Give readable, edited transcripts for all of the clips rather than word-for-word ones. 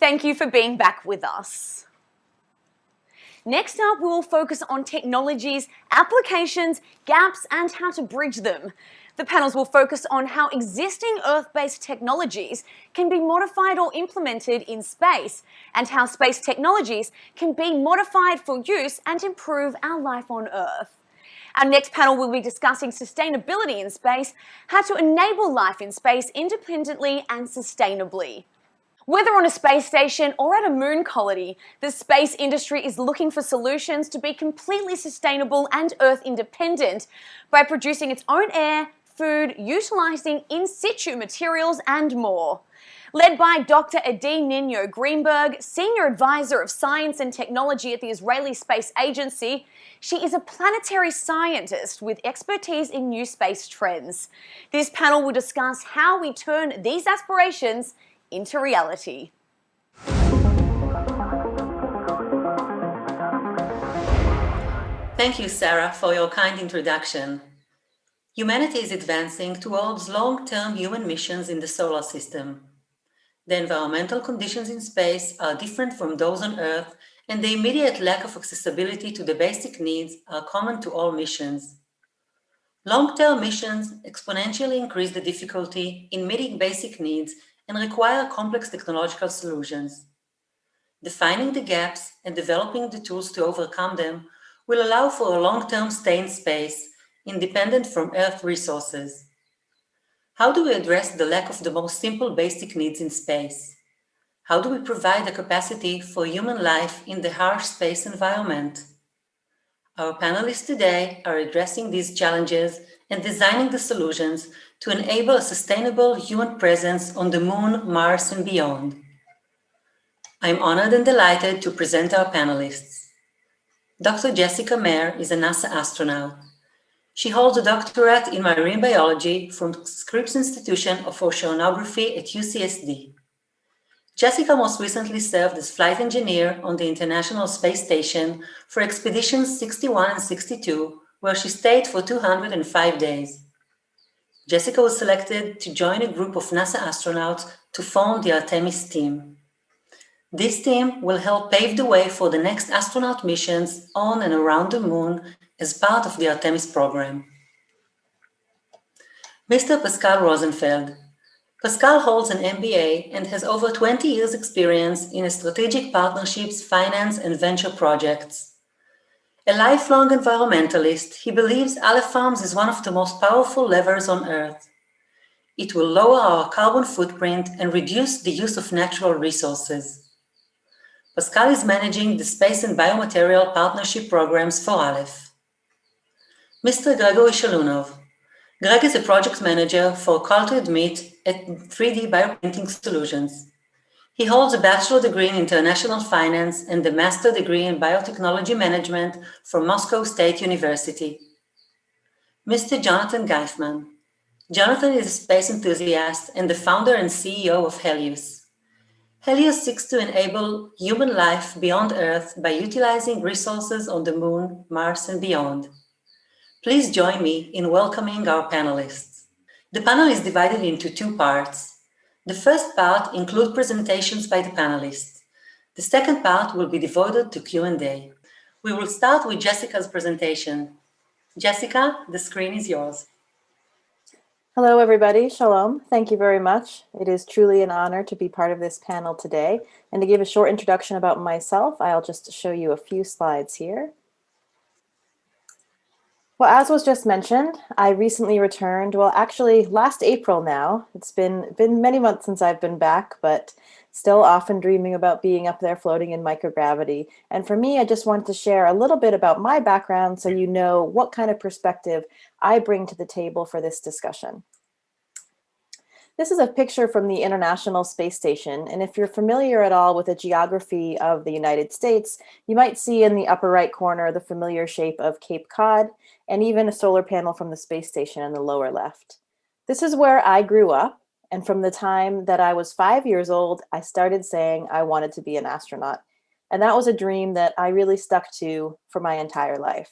Thank you for being back with us. Next up, we will focus on technologies, applications, gaps, and how to bridge them. The panels will focus on how existing Earth-based technologies can be modified or implemented in space, and how space technologies can be modified for use and improve our life on Earth. Our next panel will be discussing sustainability in space, how to enable life in space independently and sustainably. Whether on a space station or at a moon colony, the space industry is looking for solutions to be completely sustainable and Earth independent by producing its own air, food, utilising in situ materials and more. Led by Dr. Adi Ninyo Greenberg, Senior Advisor of Science and Technology at the Israeli Space Agency, she is a planetary scientist with expertise in new space trends. This panel will discuss how we turn these aspirations into reality. Thank you, Sarah, for your kind introduction. Humanity is advancing towards long-term human missions in the solar system. The environmental conditions in space are different from those on Earth, and the immediate lack of accessibility to the basic needs are common to all missions. Long-term missions exponentially increase the difficulty in meeting basic needs and require complex technological solutions. Defining the gaps and developing the tools to overcome them will allow for a long-term stay in space, independent from Earth resources. How do we address the lack of the most simple basic needs in space? How do we provide the capacity for human life in the harsh space environment? Our panelists today are addressing these challenges and designing the solutions to enable a sustainable human presence on the Moon, Mars, and beyond. I'm honored and delighted to present our panelists. Dr. Jessica Mayer is a NASA astronaut. She holds a doctorate in marine biology from Scripps Institution of Oceanography at UCSD. Jessica most recently served as flight engineer on the International Space Station for Expeditions 61 and 62, where she stayed for 205 days. Jessica was selected to join a group of NASA astronauts to form the Artemis team. This team will help pave the way for the next astronaut missions on and around the Moon as part of the Artemis program. Mr. Pascal Rosenfeld. Pascal holds an MBA and has over 20 years' experience in strategic partnerships, finance, and venture projects. A lifelong environmentalist, he believes Aleph Farms is one of the most powerful levers on Earth. It will lower our carbon footprint and reduce the use of natural resources. Pascal is managing the space and biomaterial partnership programs for Aleph. Mr. Gregory Shalunov. Greg is a project manager for Cultured Meat at 3D Bioprinting Solutions. He holds a bachelor degree in international finance and a master degree in biotechnology management from Moscow State University. Mr. Jonathan Geifman. Jonathan is a space enthusiast and the founder and CEO of Helios. Helios seeks to enable human life beyond Earth by utilizing resources on the Moon, Mars, and beyond. Please join me in welcoming our panelists. The panel is divided into two parts. The first part includes presentations by the panelists. The second part will be devoted to Q&A. We will start with Jessica's presentation. Jessica, the screen is yours. Hello, everybody. Shalom. Thank you very much. It is truly an honor to be part of this panel today. And to give a short introduction about myself, I'll just show you a few slides here. Well, as was just mentioned, I recently returned, well, actually last April now. It's been many months since I've been back, but still often dreaming about being up there floating in microgravity. And for me, I just wanted to share a little bit about my background so you know what kind of perspective I bring to the table for this discussion. This is a picture from the International Space Station, and if you're familiar at all with the geography of the United States, you might see in the upper right corner the familiar shape of Cape Cod, and even a solar panel from the space station in the lower left. This is where I grew up, and from the time that I was 5 years old, I started saying I wanted to be an astronaut, and that was a dream that I really stuck to for my entire life.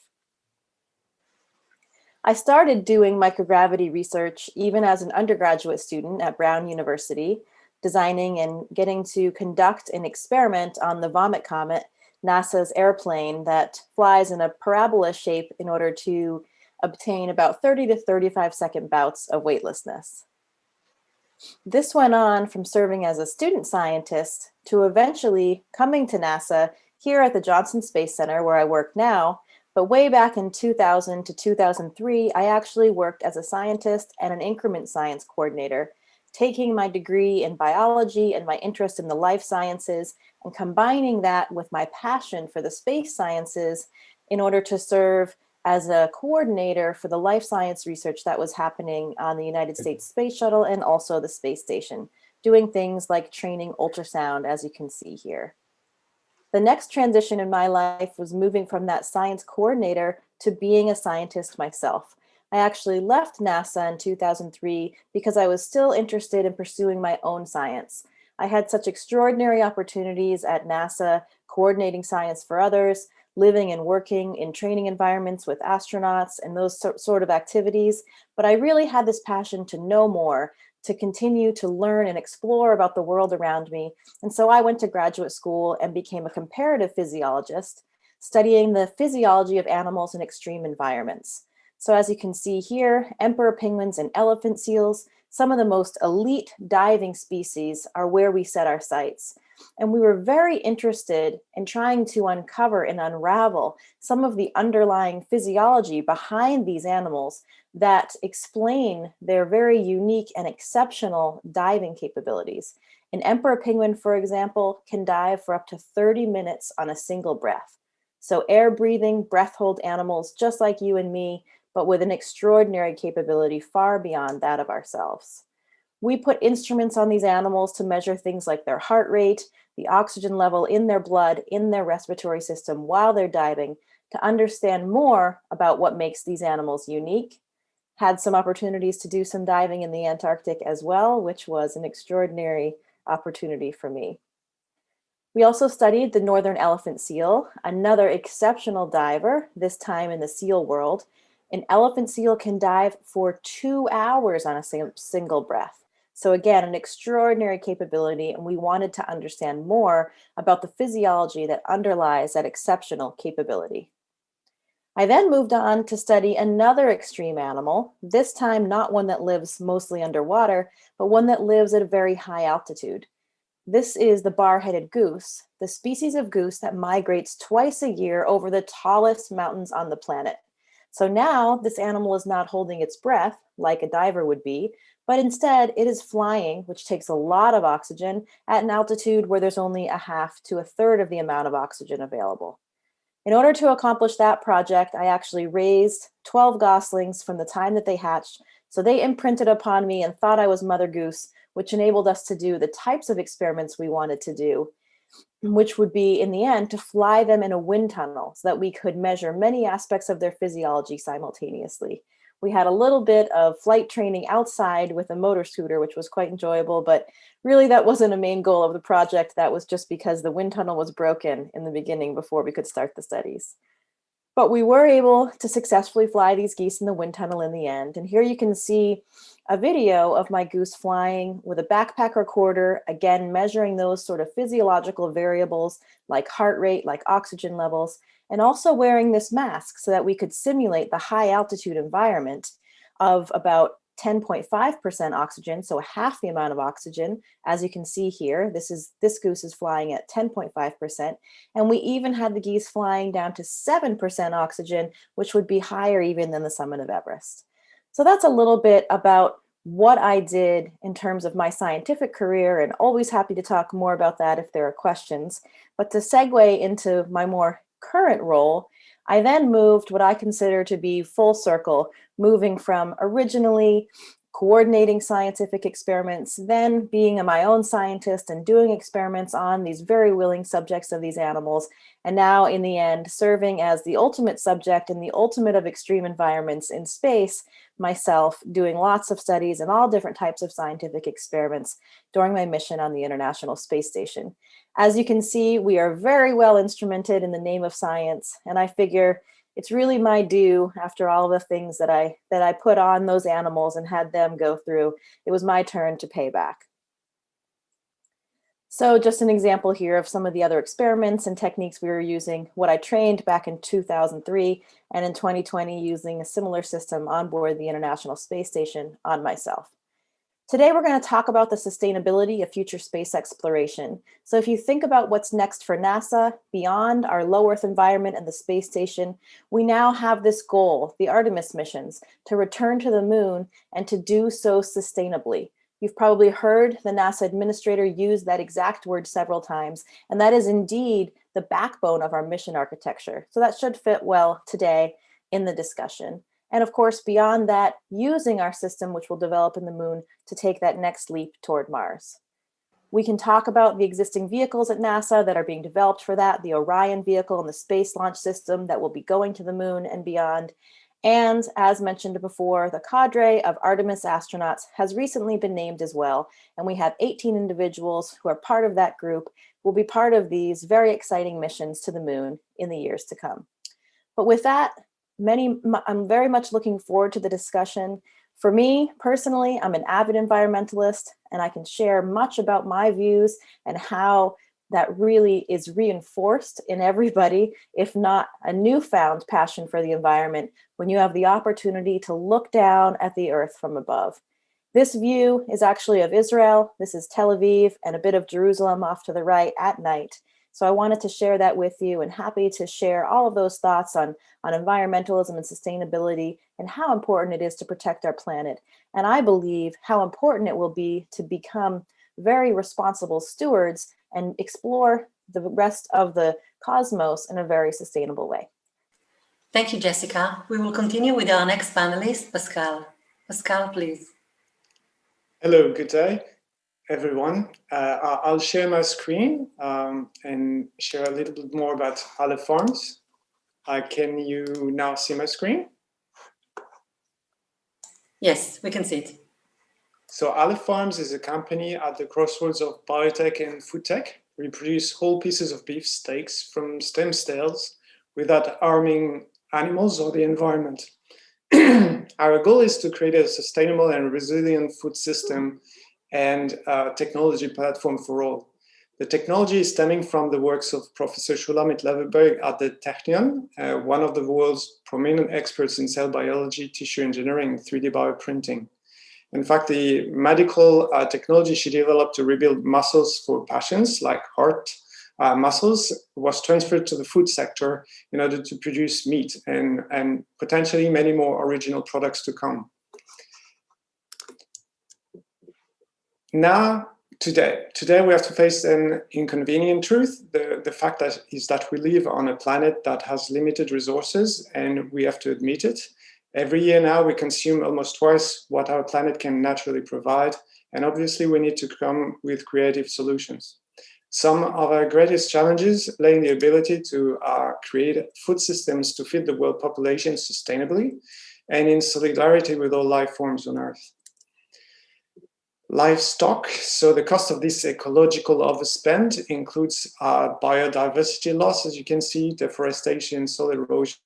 I started doing microgravity research even as an undergraduate student at Brown University, designing and getting to conduct an experiment on the Vomit Comet, NASA's airplane that flies in a parabola shape in order to obtain about 30 to 35-second bouts of weightlessness. This went on from serving as a student scientist to eventually coming to NASA here at the Johnson Space Center, where I work now. But way back in 2000 to 2003, I actually worked as a scientist and an increment science coordinator, taking my degree in biology and my interest in the life sciences and combining that with my passion for the space sciences in order to serve as a coordinator for the life science research that was happening on the United States Space Shuttle and also the space station, doing things like training ultrasound, as you can see here. The next transition in my life was moving from that science coordinator to being a scientist myself. I actually left NASA in 2003 because I was still interested in pursuing my own science. I had such extraordinary opportunities at NASA, coordinating science for others, living and working in training environments with astronauts and those sort of activities. But I really had this passion to know more, to continue to learn and explore about the world around me. And so I went to graduate school and became a comparative physiologist, studying the physiology of animals in extreme environments. So as you can see here, emperor penguins and elephant seals, some of the most elite diving species, are where we set our sights. And we were very interested in trying to uncover and unravel some of the underlying physiology behind these animals that explain their very unique and exceptional diving capabilities. An emperor penguin, for example, can dive for up to 30 minutes on a single breath. So air-breathing, breath-hold animals just like you and me, but with an extraordinary capability far beyond that of ourselves. We put instruments on these animals to measure things like their heart rate, the oxygen level in their blood, in their respiratory system while they're diving, to understand more about what makes these animals unique. Had some opportunities to do some diving in the Antarctic as well, which was an extraordinary opportunity for me. We also studied the northern elephant seal, another exceptional diver, this time in the seal world. An elephant seal can dive for 2 hours on a single breath. So again, an extraordinary capability, and we wanted to understand more about the physiology that underlies that exceptional capability. I then moved on to study another extreme animal, this time not one that lives mostly underwater, but one that lives at a very high altitude. This is the bar-headed goose, the species of goose that migrates twice a year over the tallest mountains on the planet. So now this animal is not holding its breath like a diver would be, but instead it is flying, which takes a lot of oxygen at an altitude where there's only a half to a third of the amount of oxygen available. In order to accomplish that project, I actually raised 12 goslings from the time that they hatched, so they imprinted upon me and thought I was Mother Goose, which enabled us to do the types of experiments we wanted to do, which would be, in the end, to fly them in a wind tunnel so that we could measure many aspects of their physiology simultaneously. We had a little bit of flight training outside with a motor scooter, which was quite enjoyable, but really that wasn't a main goal of the project. That was just because the wind tunnel was broken in the beginning before we could start the studies. But we were able to successfully fly these geese in the wind tunnel in the end. And here you can see a video of my goose flying with a backpack recorder, again, measuring those sort of physiological variables like heart rate, like oxygen levels, and also wearing this mask so that we could simulate the high altitude environment of about 10.5% oxygen, so half the amount of oxygen. As you can see here, this goose is flying at 10.5%, and we even had the geese flying down to 7% oxygen, which would be higher even than the summit of Everest. So that's a little bit about what I did in terms of my scientific career, and always happy to talk more about that if there are questions. But to segue into my more current role, I then moved what I consider to be full circle, moving from originally coordinating scientific experiments, then being my own scientist and doing experiments on these very willing subjects of these animals, and now in the end serving as the ultimate subject in the ultimate of extreme environments in space, myself doing lots of studies and all different types of scientific experiments during my mission on the International Space Station. As you can see, we are very well instrumented in the name of science, and I figure it's really my due after all the things that I put on those animals and had them go through. It was my turn to pay back. So just an example here of some of the other experiments and techniques we were using, what I trained back in 2003 and in 2020 using a similar system on board the International Space Station on myself. Today, we're going to talk about the sustainability of future space exploration. So if you think about what's next for NASA, beyond our low Earth environment and the space station, we now have this goal, the Artemis missions, to return to the moon and to do so sustainably. You've probably heard the NASA administrator use that exact word several times, and that is indeed the backbone of our mission architecture. So that should fit well today in the discussion. And of course, beyond that, using our system, which will develop in the moon, to take that next leap toward Mars. We can talk about the existing vehicles at NASA that are being developed for that, the Orion vehicle and the Space Launch System that will be going to the moon and beyond. And as mentioned before, the cadre of Artemis astronauts has recently been named as well. And we have 18 individuals who are part of that group, will be part of these very exciting missions to the moon in the years to come. But with that, I'm very much looking forward to the discussion. For me personally, I'm an avid environmentalist, and I can share much about my views and how that really is reinforced in everybody, if not a newfound passion for the environment, when you have the opportunity to look down at the Earth from above. This view is actually of Israel. This is Tel Aviv and a bit of Jerusalem off to the right at night. So I wanted to share that with you, and happy to share all of those thoughts on environmentalism and sustainability and how important it is to protect our planet. And I believe how important it will be to become very responsible stewards and explore the rest of the cosmos in a very sustainable way. Thank you, Jessica. We will continue with our next panelist, Pascal. Pascal, please. Hello, good day, everyone. I'll share my screen and share a little bit more about Aleph Farms. Can you now see my screen? Yes, we can see it. So Aleph Farms is a company at the crossroads of biotech and food tech. We produce whole pieces of beef steaks from stem cells without harming animals or the environment. Our goal is to create a sustainable and resilient food system and technology platform for all. The technology is stemming from the works of Professor Shulamit Leverberg at the Technion, one of the world's prominent experts in cell biology, tissue engineering, and 3D bioprinting. In fact, the medical technology she developed to rebuild muscles for patients, like heart muscles, was transferred to the food sector in order to produce meat and potentially many more original products to come. Now, today we have to face an inconvenient truth. The fact is that we live on a planet that has limited resources, and we have to admit it. Every year now, we consume almost twice what our planet can naturally provide, and obviously we need to come with creative solutions. Some of our greatest challenges lay in the ability to create food systems to feed the world population sustainably and in solidarity with all life forms on Earth. Livestock, so the cost of this ecological overspend includes biodiversity loss, as you can see, deforestation, soil erosion,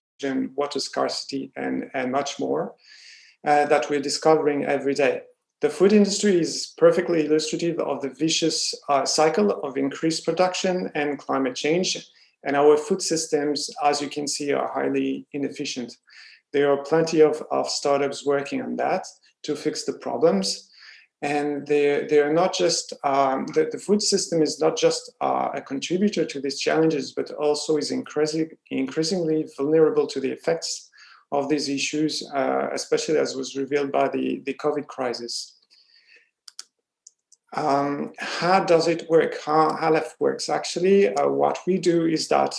water scarcity, and much more that we're discovering every day. The food industry is perfectly illustrative of the vicious cycle of increased production and climate change, and our food systems, as you can see, are highly inefficient. There are plenty of startups working on that to fix the problems. And they are not just, the food system is not just a contributor to these challenges, but also is increasingly vulnerable to the effects of these issues, especially as was revealed by the COVID crisis. How does it work? How Aleph works? Actually, what we do is that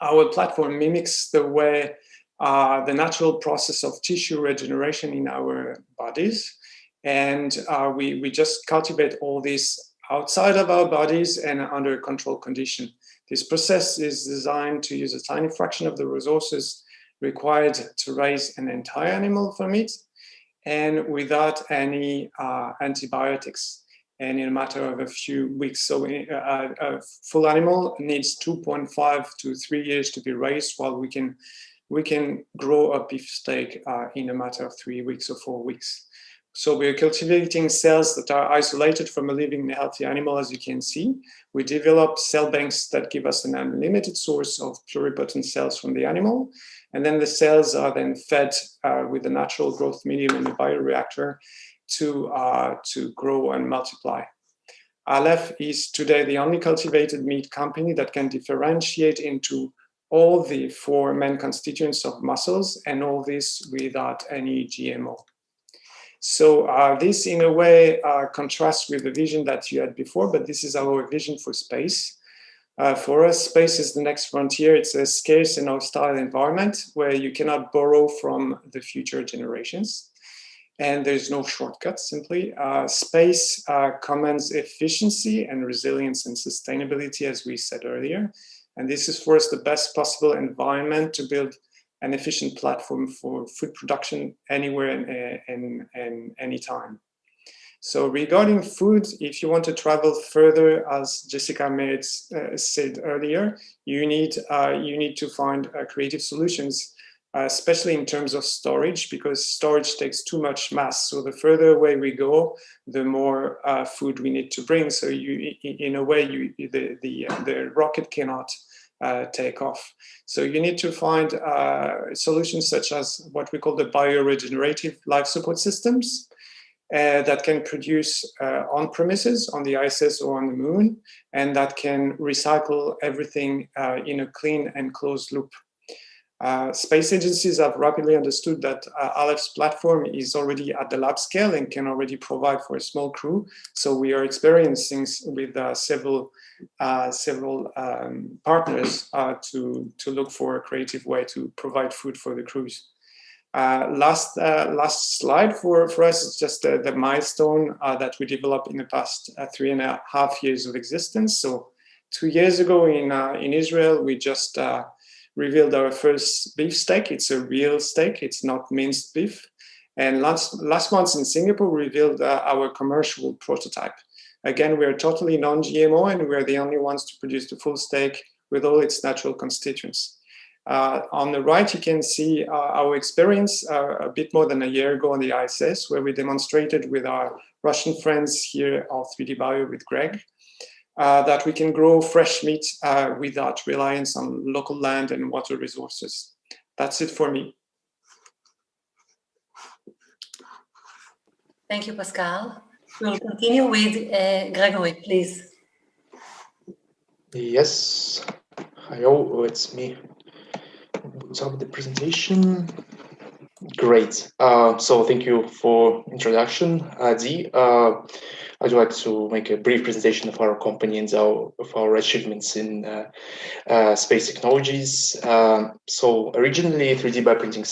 our platform mimics the way the natural process of tissue regeneration in our bodies. And we just cultivate all this outside of our bodies and under controlled condition. This process is designed to use a tiny fraction of the resources required to raise an entire animal for meat and without any antibiotics, and in a matter of a few weeks. So a full animal needs 2.5 to 3 years to be raised, while we can grow a beef steak in a matter of 3 weeks or 4 weeks. So we're cultivating cells that are isolated from a living and healthy animal, as you can see. We develop cell banks that give us an unlimited source of pluripotent cells from the animal. And then the cells are then fed with a natural growth medium in a bioreactor to grow and multiply. Aleph is today the only cultivated meat company that can differentiate into all the 4 main constituents of muscles, and all this without any GMO. So this, in a way, contrasts with the vision that you had before, but this is our vision for space. For us, space is the next frontier. It's a scarce and hostile environment where you cannot borrow from the future generations. And there's no shortcut, simply. Space commands efficiency and resilience and sustainability, as we said earlier. And this is, for us, the best possible environment to build an efficient platform for food production anywhere and anytime. So regarding food, if you want to travel further, as Jessica Merritt said earlier, you need to find creative solutions, especially in terms of storage, because storage takes too much mass. So the further away we go, the more food we need to bring. So in a way, the rocket cannot take off. So you need to find solutions such as what we call the bioregenerative life support systems that can produce on premises, on the ISS or on the moon, and that can recycle everything in a clean and closed loop. Space agencies have rapidly understood that Aleph's platform is already at the lab scale and can already provide for a small crew. So we are experiencing with several partners to look for a creative way to provide food for the crews. Last slide for us is just the milestone that we developed in the past 3.5 years of existence. So 2 years ago in Israel, we just revealed our first beef steak. It's a real steak. It's not minced beef. And last month in Singapore, we revealed our commercial prototype. Again, we are totally non-GMO, and we're the only ones to produce the full steak with all its natural constituents. On the right, you can see our experience a bit more than a year ago on the ISS, where we demonstrated with our Russian friends here of 3D Bio with Greg, that we can grow fresh meat without reliance on local land and water resources. That's it for me. Thank you, Pascal. We'll continue with Gregory, please. Yes. Hello, it's me. Start the presentation. Great. So thank you for introduction, Adi. I'd like to make a brief presentation of our company and of our achievements in space technologies. So originally, 3D bioprinting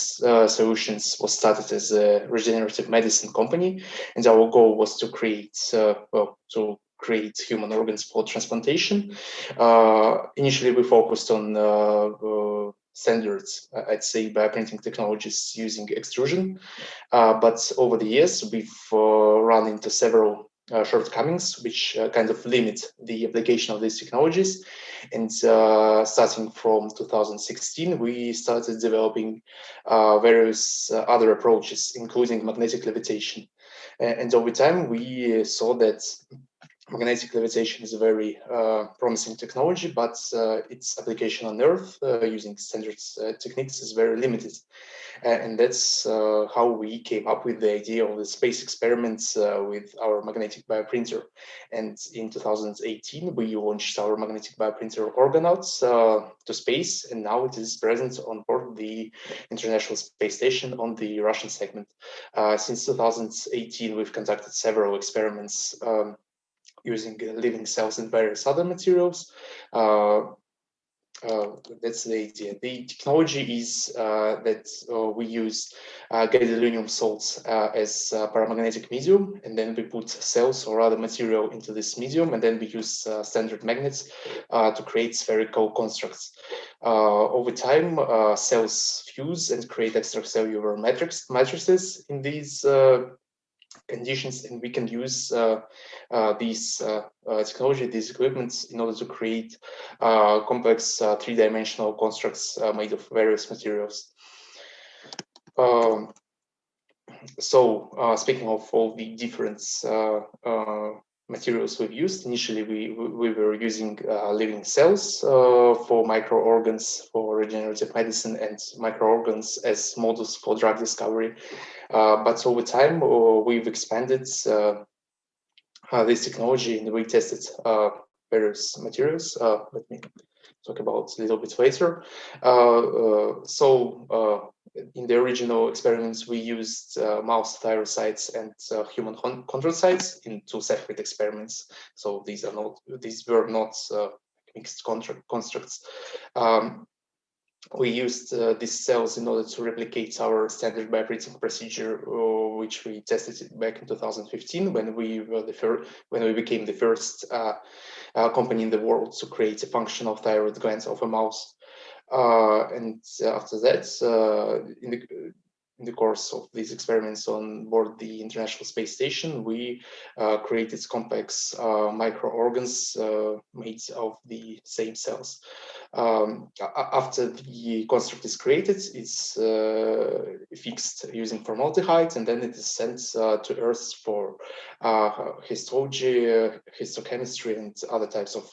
solutions was started as a regenerative medicine company, and our goal was to create create human organs for transplantation. Initially, we focused on standards, I'd say, bioprinting technologies using extrusion. But over the years, we've run into several shortcomings, which kind of limit the application of these technologies. And starting from 2016, we started developing various other approaches, including magnetic levitation. And over time, we saw that magnetic levitation is a very promising technology, but its application on Earth using standard techniques is very limited. And that's how we came up with the idea of the space experiments with our magnetic bioprinter. And in 2018, we launched our magnetic bioprinter Organauts to space, and now it is present on board the International Space Station on the Russian segment. Since 2018, we've conducted several experiments using living cells and various other materials. That's the idea. The technology is that we use gadolinium salts as paramagnetic medium, and then we put cells or other material into this medium, and then we use standard magnets to create spherical constructs. Over time, cells fuse and create extracellular matrices in these conditions, and we can use these technology, these equipments, in order to create complex three-dimensional constructs made of various materials. Speaking of all the different materials we've used, initially we were using living cells for microorgans for regenerative medicine and microorgans as models for drug discovery. But over time, we've expanded this technology and we tested various materials. Let me talk about a little bit later. In the original experiments, we used mouse thyrocytes and human chondrocytes in 2 separate experiments. So these were not mixed constructs. We used these cells in order to replicate our standard bioprinting procedure, which we tested back in 2015 when we became the first company in the world to create a functional thyroid gland of a mouse. And after that, in the course of these experiments on board the International Space Station, we created complex microorgans made of the same cells. After the construct is created, it's fixed using formaldehyde, and then it is sent to Earth for histology, histochemistry, and other types of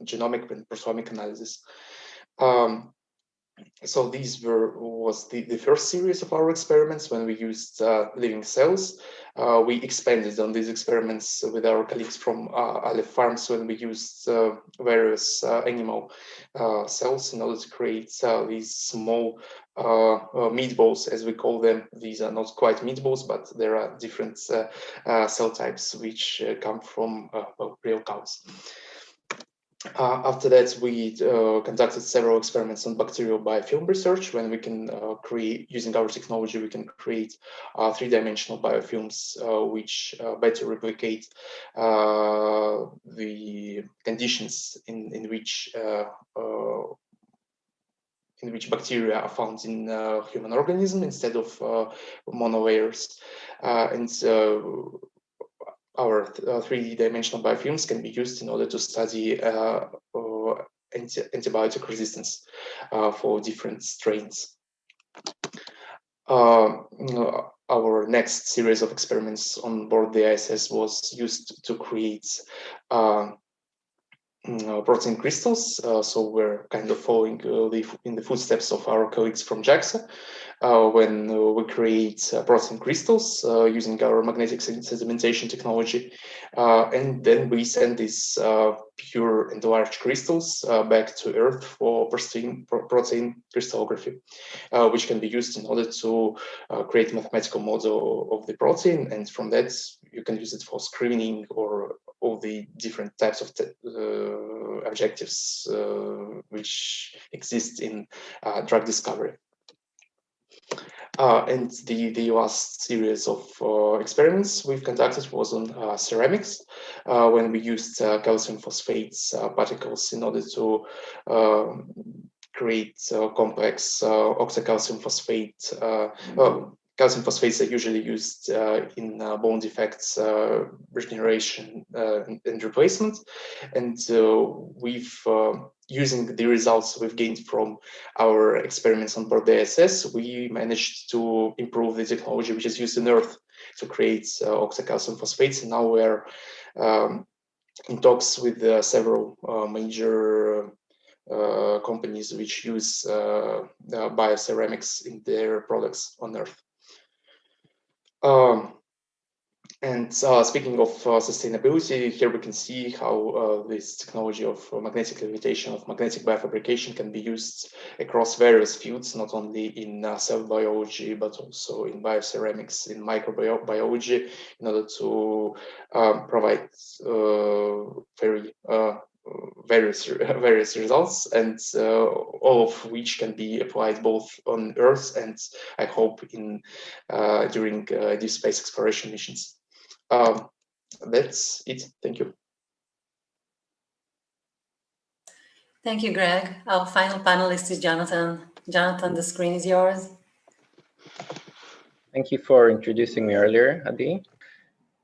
genomic and proteomic analysis. So these was the first series of our experiments when we used living cells. We expanded on these experiments with our colleagues from Aleph Farms when we used various animal cells in order to create these small meatballs, as we call them. These are not quite meatballs, but there are different cell types which come from real cows. After that, we conducted several experiments on bacterial biofilm research. When we can create, using our technology, we can create 3-dimensional biofilms which better replicate the conditions in which bacteria are found in human organism instead of monolayers. Our 3D-dimensional biofilms can be used in order to study antibiotic resistance for different strains. Our next series of experiments on board the ISS was used to create protein crystals. So we're kind of following in the footsteps of our colleagues from JAXA. When we create protein crystals using our magnetic sedimentation technology, and then we send these pure and large crystals back to Earth for protein crystallography, which can be used in order to create a mathematical model of the protein, and from that you can use it for screening or all the different types of objectives which exist in drug discovery. And the last series of experiments we've conducted was on ceramics, when we used calcium phosphate particles in order to create complex octocalcium phosphate. Calcium phosphates are usually used in bone defects, regeneration, and replacement. And we've using the results we've gained from our experiments on board the ISS, we managed to improve the technology which is used on Earth to create octocalcium phosphates. And now we're in talks with several major companies which use bioceramics in their products on Earth. Speaking of sustainability, here we can see how this technology of magnetic levitation, of magnetic biofabrication can be used across various fields, not only in cell biology, but also in bioceramics, in microbiology, in order to provide various results, and all of which can be applied both on Earth and I hope in during deep space exploration missions. That's it. Thank you. Thank you, Greg. Our final panelist is Jonathan. Jonathan, the screen is yours. Thank you for introducing me earlier, Adi.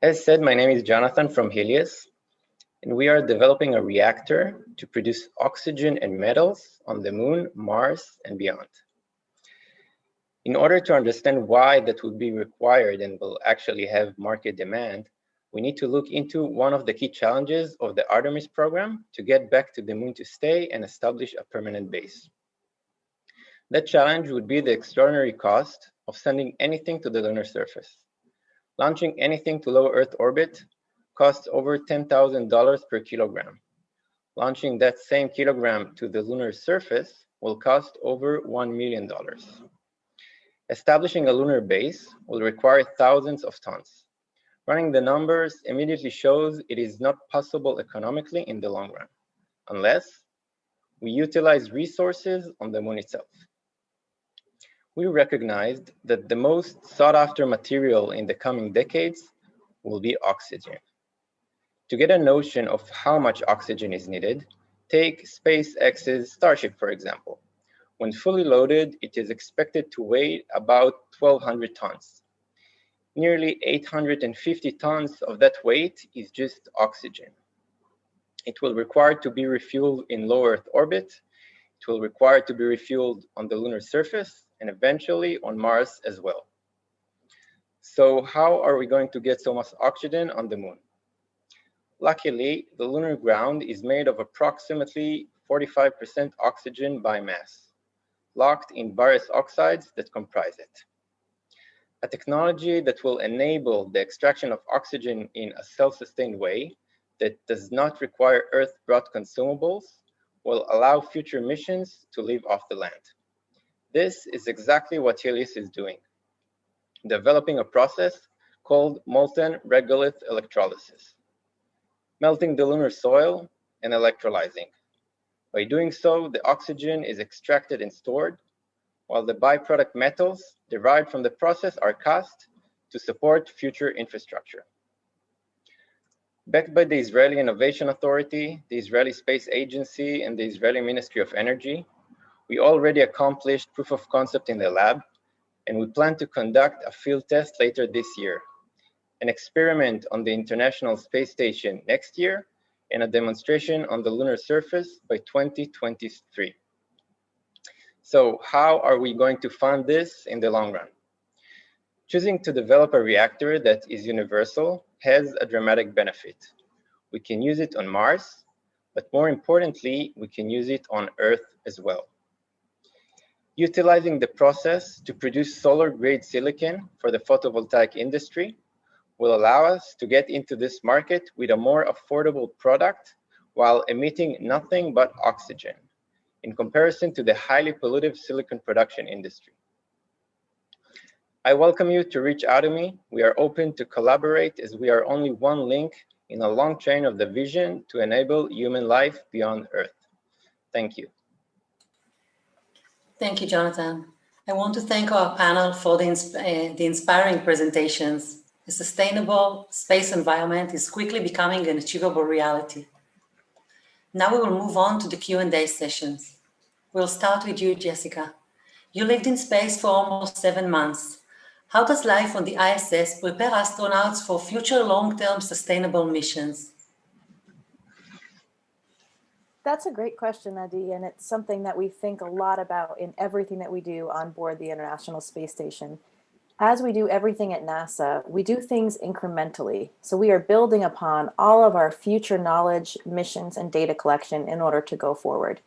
As said, my name is Jonathan from Helios, and we are developing a reactor to produce oxygen and metals on the Moon, Mars, and beyond. In order to understand why that would be required and will actually have market demand, we need to look into one of the key challenges of the Artemis program to get back to the moon to stay and establish a permanent base. That challenge would be the extraordinary cost of sending anything to the lunar surface. Launching anything to low Earth orbit costs over $10,000 per kilogram. Launching that same kilogram to the lunar surface will cost over $1 million. Establishing a lunar base will require thousands of tons. Running the numbers immediately shows it is not possible economically in the long run, unless we utilize resources on the moon itself. We recognized that the most sought after material in the coming decades will be oxygen. To get a notion of how much oxygen is needed, take SpaceX's Starship, for example. When fully loaded, it is expected to weigh about 1,200 tons. Nearly 850 tons of that weight is just oxygen. It will require to be refueled in low Earth orbit. It will require to be refueled on the lunar surface and eventually on Mars as well. So how are we going to get so much oxygen on the moon? Luckily, the lunar ground is made of approximately 45% oxygen by mass, locked in various oxides that comprise it. A technology that will enable the extraction of oxygen in a self-sustained way that does not require Earth-brought consumables will allow future missions to live off the land. This is exactly what Helios is doing, developing a process called molten regolith electrolysis, melting the lunar soil and electrolyzing. By doing so, the oxygen is extracted and stored, while the byproduct metals derived from the process are cast to support future infrastructure. Backed by the Israeli Innovation Authority, the Israeli Space Agency, and the Israeli Ministry of Energy, we already accomplished proof of concept in the lab, and we plan to conduct a field test later this year, an experiment on the International Space Station next year, and a demonstration on the lunar surface by 2023. So how are we going to fund this in the long run? Choosing to develop a reactor that is universal has a dramatic benefit. We can use it on Mars, but more importantly, we can use it on Earth as well. Utilizing the process to produce solar-grade silicon for the photovoltaic industry will allow us to get into this market with a more affordable product while emitting nothing but oxygen, in comparison to the highly pollutive silicon production industry. I welcome you to reach out to me. We are open to collaborate as we are only one link in a long chain of the vision to enable human life beyond Earth. Thank you. Thank you, Jonathan. I want to thank our panel for the inspiring presentations. A sustainable space environment is quickly becoming an achievable reality. Now we will move on to the Q&A sessions. We'll start with you, Jessica. You lived in space for almost 7 months. How does life on the ISS prepare astronauts for future long-term sustainable missions? That's a great question, Adi, and it's something that we think a lot about in everything that we do on board the International Space Station. As we do everything at NASA, we do things incrementally. So we are building upon all of our future knowledge, missions, and data collection in order to go forward.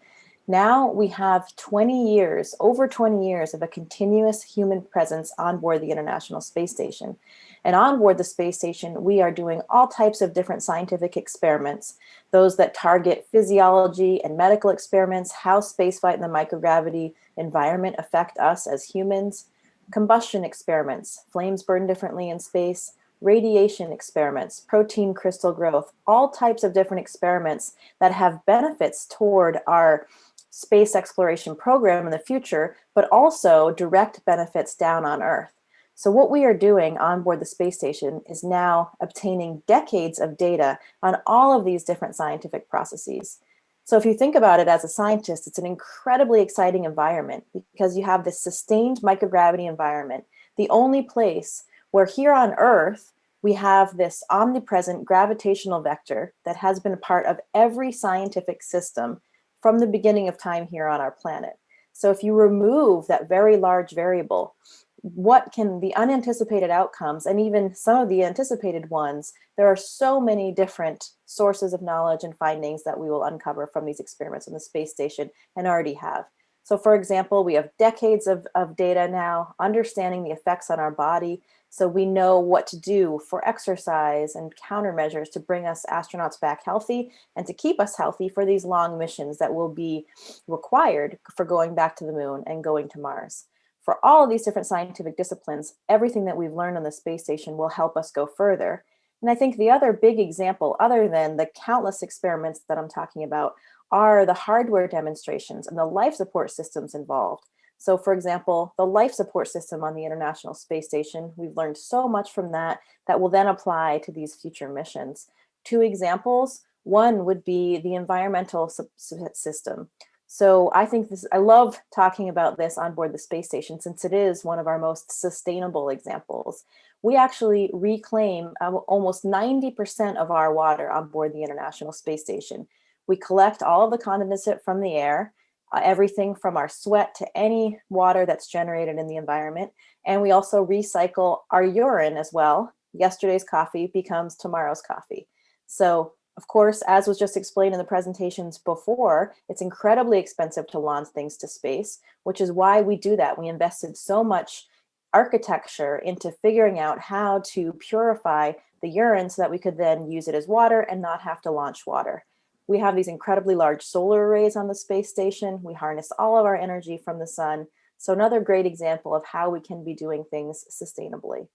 Now we have 20 years, over 20 years of a continuous human presence on board the International Space Station. And on board the space station, we are doing all types of different scientific experiments, those that target physiology and medical experiments, how spaceflight and the microgravity environment affect us as humans, combustion experiments, flames burn differently in space, radiation experiments, protein crystal growth, all types of different experiments that have benefits toward our space exploration program in the future, but also direct benefits down on Earth. So what we are doing on board the space station is now obtaining decades of data on all of these different scientific processes. So if you think about it as a scientist, it's an incredibly exciting environment because you have this sustained microgravity environment, the only place where here on Earth, we have this omnipresent gravitational vector that has been a part of every scientific system from the beginning of time here on our planet. So if you remove that very large variable, what can the unanticipated outcomes, and even some of the anticipated ones, there are so many different sources of knowledge and findings that we will uncover from these experiments on the space station and already have. So for example, we have decades of data now understanding the effects on our body. So we know what to do for exercise and countermeasures to bring us astronauts back healthy and to keep us healthy for these long missions that will be required for going back to the moon and going to Mars. For all of these different scientific disciplines, everything that we've learned on the space station will help us go further. And I think the other big example, other than the countless experiments that I'm talking about, are the hardware demonstrations and the life support systems involved. So for example, the life support system on the International Space Station, we've learned so much from that that will then apply to these future missions. Two examples, one would be the environmental system. So I think I love talking about this on board the space station since it is one of our most sustainable examples. We actually reclaim almost 90% of our water on board the International Space Station. We collect all of the condensate from the air, everything from our sweat to any water that's generated in the environment. And we also recycle our urine as well. Yesterday's coffee becomes tomorrow's coffee. So of course, as was just explained in the presentations before, it's incredibly expensive to launch things to space, which is why we do that. We invested so much architecture into figuring out how to purify the urine so that we could then use it as water and not have to launch water. We have these incredibly large solar arrays on the space station. We harness all of our energy from the sun. So another great example of how we can be doing things sustainably.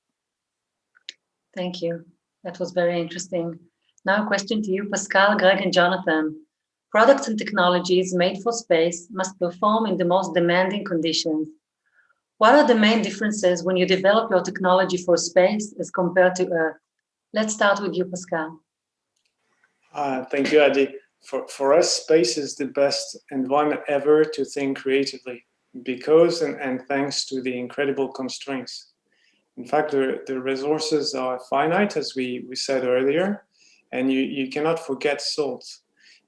Thank you. That was very interesting. Now a question to you, Pascal, Greg, and Jonathan. Products and technologies made for space must perform in the most demanding conditions. What are the main differences when you develop your technology for space as compared to Earth? Let's start with you, Pascal. Thank you, Adi. For us, space is the best environment ever to think creatively because and thanks to the incredible constraints. In fact, the resources are finite, as we said earlier, and you cannot forget salt.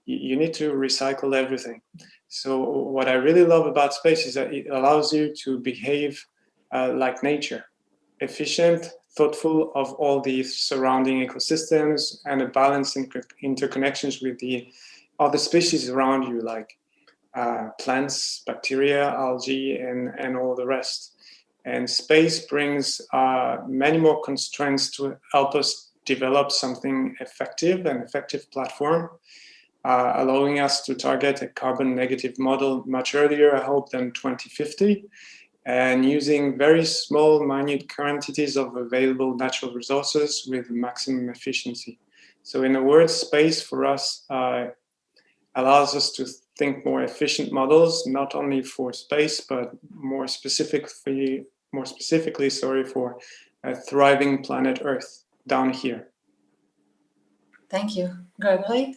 You need to recycle everything. So what I really love about space is that it allows you to behave like nature, efficient, thoughtful of all the surrounding ecosystems and a balance in interconnections with the other species around you, like plants, bacteria, algae, and all the rest. And space brings many more constraints to help us develop something effective, an effective platform, allowing us to target a carbon negative model much earlier, I hope, than 2050, and using very small, minute quantities of available natural resources with maximum efficiency. So in a word, space for us allows us to think more efficient models, not only for space, but more specifically, for a thriving planet Earth down here. Thank you. Gregory?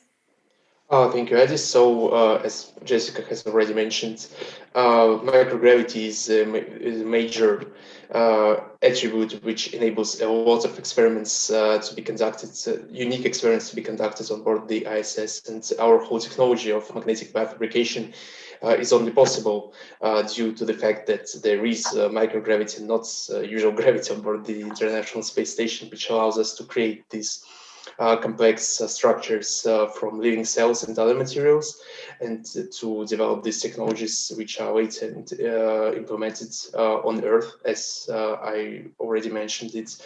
Thank you, Adi. So, as Jessica has already mentioned, microgravity is a major attribute which enables a lot of experiments to be conducted, unique experiments to be conducted on board the ISS. And our whole technology of magnetic bath fabrication is only possible due to the fact that there is microgravity, not usual gravity on board the International Space Station, which allows us to create these complex structures from living cells and other materials, and to develop these technologies which are later implemented on Earth, as I already mentioned it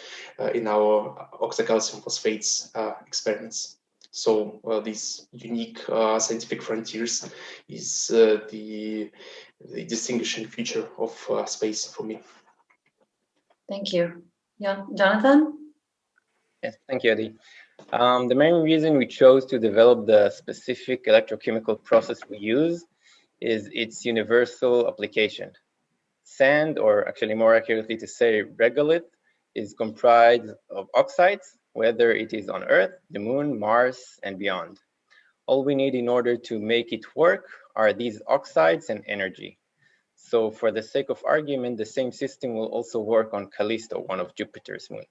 in our octocalcium phosphates experiments. So these unique scientific frontiers is the distinguishing feature of space for me. Thank you. Yeah, Jonathan? Yes, thank you, Adi. The main reason we chose to develop the specific electrochemical process we use is its universal application. Sand, or actually more accurately to say regolith, is comprised of oxides, whether it is on Earth, the Moon, Mars, and beyond. All we need in order to make it work are these oxides and energy. So for the sake of argument, the same system will also work on Callisto, one of Jupiter's moons.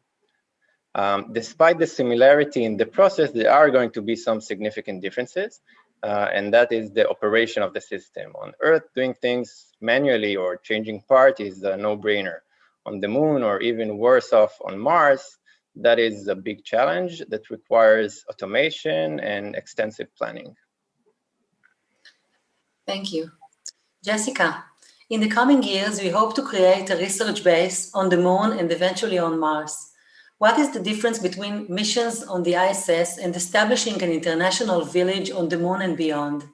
Despite the similarity in the process, there are going to be some significant differences. and that is the operation of the system. On Earth, doing things manually or changing part is a no-brainer. On the moon, or even worse off on Mars, that is a big challenge that requires automation and extensive planning. Thank you. Jessica, in the coming years, we hope to create a research base on the moon and eventually on Mars. What is the difference between missions on the ISS and establishing an international village on the moon and beyond?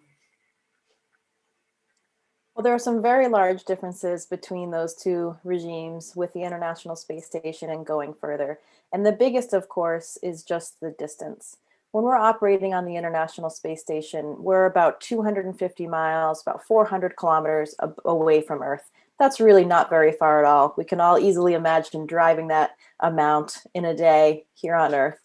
Well, there are some very large differences between those two regimes with the International Space Station and going further. And the biggest, of course, is just the distance. When we're operating on the International Space Station, we're about 250 miles, about 400 kilometers away from Earth. That's really not very far at all. We can all easily imagine driving that amount in a day here on Earth.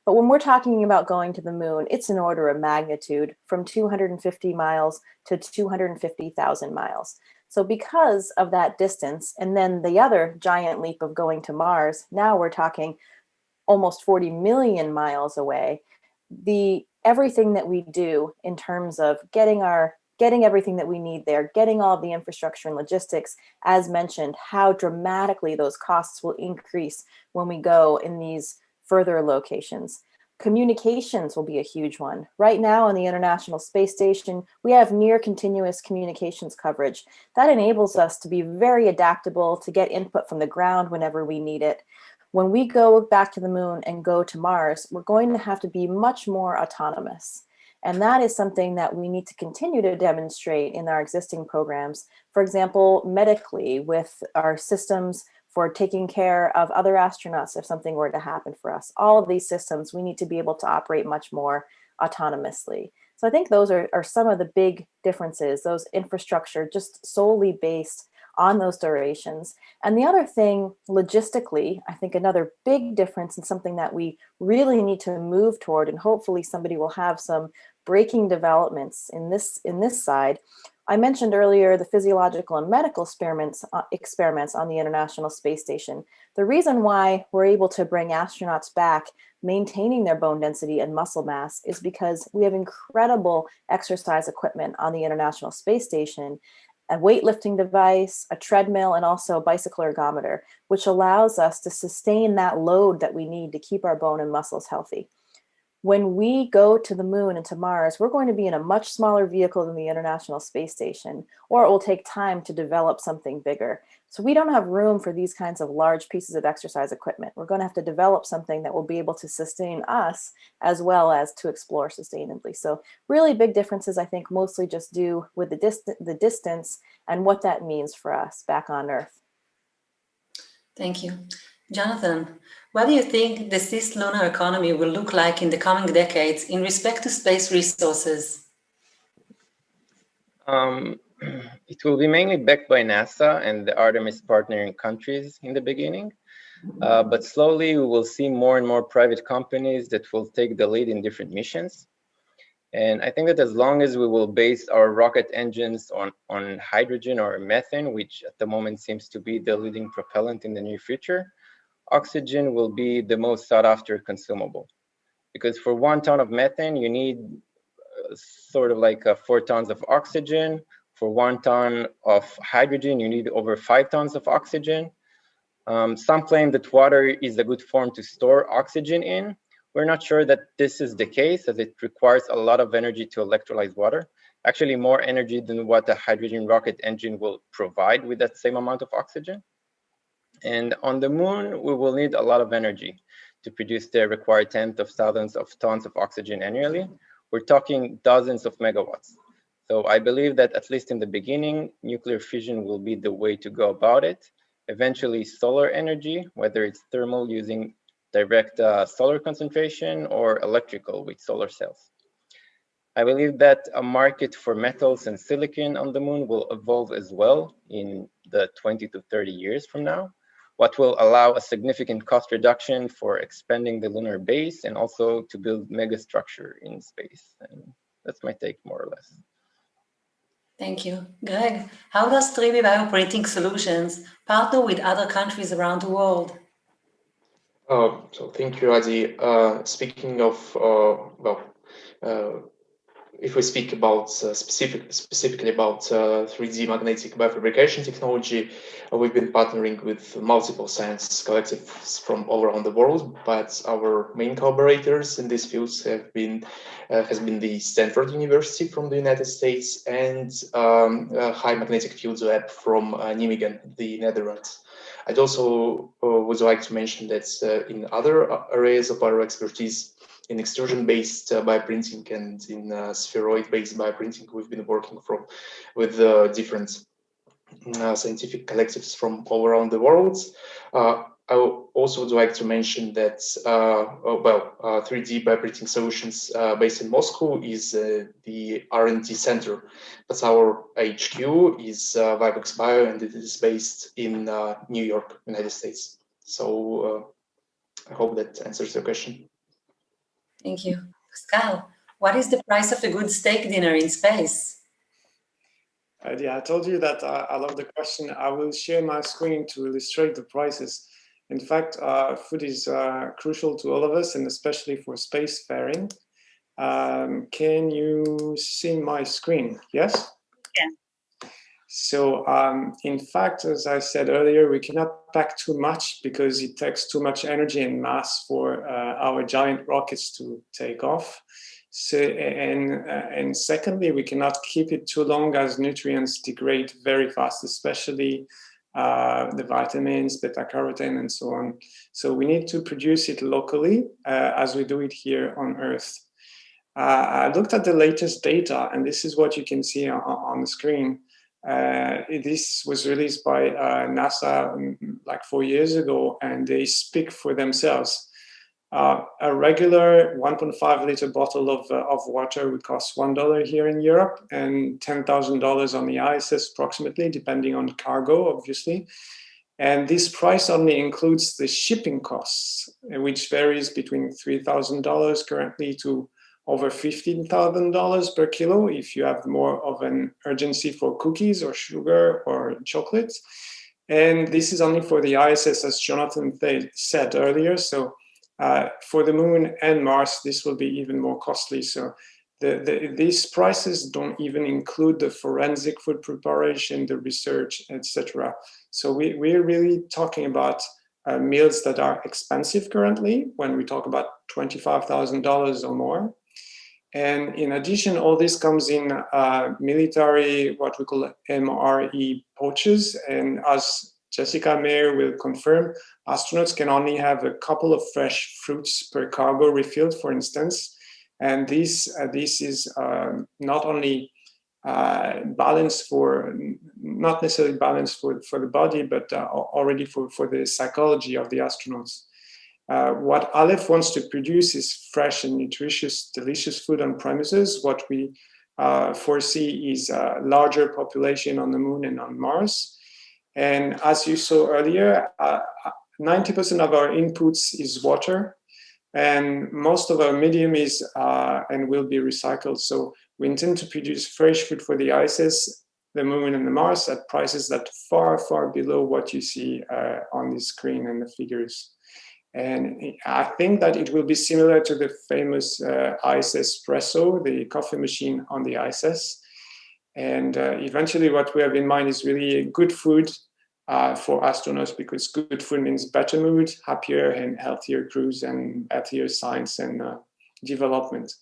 But when we're talking about going to the moon, it's an order of magnitude from 250 miles to 250,000 miles. So because of that distance, and then the other giant leap of going to Mars, now we're talking almost 40 million miles away. Everything that we do in terms of getting everything that we need there, getting all of the infrastructure and logistics, as mentioned, how dramatically those costs will increase when we go in these further locations. Communications will be a huge one. Right now on the International Space Station, we have near continuous communications coverage. That enables us to be very adaptable, to get input from the ground whenever we need it. When we go back to the moon and go to Mars, we're going to have to be much more autonomous. And that is something that we need to continue to demonstrate in our existing programs. For example, medically, with our systems for taking care of other astronauts if something were to happen for us. All of these systems, we need to be able to operate much more autonomously. So I think those are some of the big differences, those infrastructure just solely based on those durations. And the other thing, logistically, I think another big difference and something that we really need to move toward, and hopefully somebody will have some breaking developments in this side. I mentioned earlier the physiological and medical experiments on the International Space Station. The reason why we're able to bring astronauts back maintaining their bone density and muscle mass is because we have incredible exercise equipment on the International Space Station, a weightlifting device, a treadmill, and also a bicycle ergometer, which allows us to sustain that load that we need to keep our bone and muscles healthy. When we go to the moon and to Mars, we're going to be in a much smaller vehicle than the International Space Station, or it will take time to develop something bigger. So we don't have room for these kinds of large pieces of exercise equipment. We're going to have to develop something that will be able to sustain us as well as to explore sustainably. So really big differences, I think, mostly just due with the distance and what that means for us back on Earth. Thank you. Jonathan, what do you think the cislunar economy will look like in the coming decades in respect to space resources? It will be mainly backed by NASA and the Artemis partnering countries in the beginning, but slowly we will see more and more private companies that will take the lead in different missions. And I think that as long as we will base our rocket engines on hydrogen or methane, which at the moment seems to be the leading propellant in the near future, oxygen will be the most sought after consumable. Because for 1 ton of methane, you need sort of like 4 tons of oxygen. For 1 ton of hydrogen, you need over 5 tons of oxygen. Some claim that water is a good form to store oxygen in. We're not sure that this is the case, as it requires a lot of energy to electrolyze water. Actually, more energy than what a hydrogen rocket engine will provide with that same amount of oxygen. And on the moon, we will need a lot of energy to produce the required tens of thousands of tons of oxygen annually. We're talking dozens of megawatts. So I believe that at least in the beginning, nuclear fission will be the way to go about it. Eventually solar energy, whether it's thermal using direct solar concentration or electrical with solar cells. I believe that a market for metals and silicon on the moon will evolve as well in the 20 to 30 years from now, what will allow a significant cost reduction for expanding the lunar base and also to build megastructure in space. And that's my take, more or less. Thank you. Greg, how does 3D Bioprinting Solutions partner with other countries around the world? So thank you, Adi. Speaking of if we speak about specifically about 3D magnetic biofabrication technology, we've been partnering with multiple science collectives from all around the world, but our main collaborators in these fields has been the Stanford University from the United States and High Magnetic Fields Lab from Nijmegen, the Netherlands. I'd also would like to mention that in other areas of our expertise, in extrusion-based bioprinting and in spheroid-based bioprinting, we've been working with different scientific collectives from all around the world. I also would like to mention that 3D bioprinting solutions based in Moscow is the R&D center, but our HQ is Vibex Bio, and it is based in New York, United States. So I hope that answers your question. Thank you. Pascal, what is the price of a good steak dinner in space? Yeah, I told you that I love the question. I will share my screen to illustrate the prices. In fact, food is crucial to all of us, and especially for spacefaring. Can you see my screen? Yes? Yeah. So, in fact, as I said earlier, we cannot pack too much because it takes too much energy and mass for our giant rockets to take off. So, and secondly, we cannot keep it too long as nutrients degrade very fast, especially the vitamins, beta-carotene, and so on. So we need to produce it locally as we do it here on Earth. I looked at the latest data, and this is what you can see on the screen. This was released by NASA like 4 years ago, and they speak for themselves. A regular 1.5 liter bottle of water would cost $1 here in Europe and $10,000 on the ISS approximately, depending on the cargo, obviously. And this price only includes the shipping costs, which varies between $3,000 currently to over $15,000 per kilo if you have more of an urgency for cookies or sugar or chocolates. And this is only for the ISS, as Jonathan said earlier. So for the Moon and Mars, this will be even more costly. So these prices don't even include the forensic food preparation, the research, etc. So we're really talking about meals that are expensive currently when we talk about $25,000 or more. And in addition, all this comes in military, what we call MRE pouches. And as Jessica Mayer will confirm, astronauts can only have a couple of fresh fruits per cargo refilled, for instance. And this is not only balanced for, not necessarily balanced for the body, but already for the psychology of the astronauts. What Aleph wants to produce is fresh and nutritious, delicious food on premises. What we foresee is a larger population on the Moon and on Mars. And as you saw earlier, 90% of our inputs is water, and most of our medium is and will be recycled. So we intend to produce fresh food for the ISS, the Moon, and the Mars at prices that are far, far below what you see on the screen and the figures. And I think that it will be similar to the famous ISS Espresso, the coffee machine on the ISS. And eventually what we have in mind is really good food for astronauts, because good food means better mood, happier and healthier crews, and healthier science and development.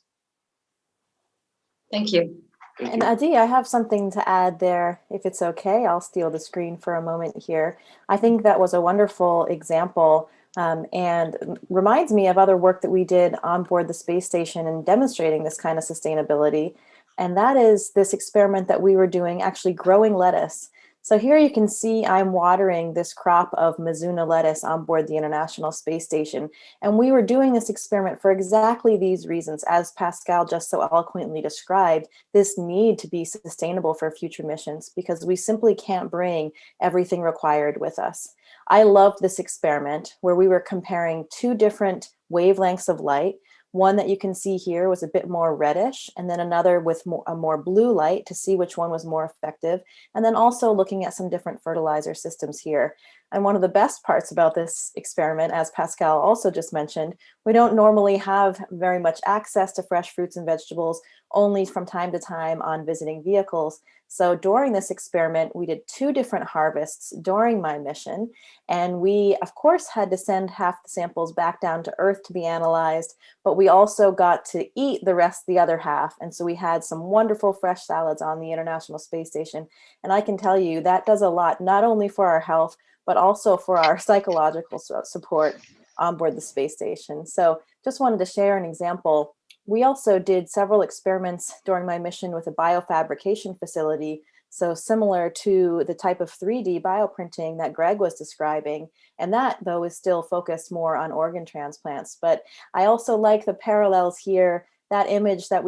Thank you. And Adi, I have something to add there, if it's okay. I'll steal the screen for a moment here. I think that was a wonderful example and reminds me of other work that we did on board the space station and demonstrating this kind of sustainability. And that is this experiment that we were doing, actually growing lettuce. So here you can see I'm watering this crop of Mizuna lettuce on board the International Space Station. And we were doing this experiment for exactly these reasons, as Pascal just so eloquently described, this need to be sustainable for future missions, because we simply can't bring everything required with us. I loved this experiment where we were comparing two different wavelengths of light. One that you can see here was a bit more reddish, and then another with a more blue light to see which one was more effective. And then also looking at some different fertilizer systems here. And one of the best parts about this experiment, as Pascal also just mentioned, we don't normally have very much access to fresh fruits and vegetables, only from time to time on visiting vehicles. So during this experiment, we did 2 different harvests during my mission. And we, of course, had to send half the samples back down to Earth to be analyzed, but we also got to eat the other half. And so we had some wonderful fresh salads on the International Space Station. And I can tell you that does a lot, not only for our health, but also for our psychological support on board the space station. So just wanted to share an example. We also did several experiments during my mission with a biofabrication facility, so similar to the type of 3D bioprinting that Greg was describing. And that, though, is still focused more on organ transplants. But I also like the parallels here. That image that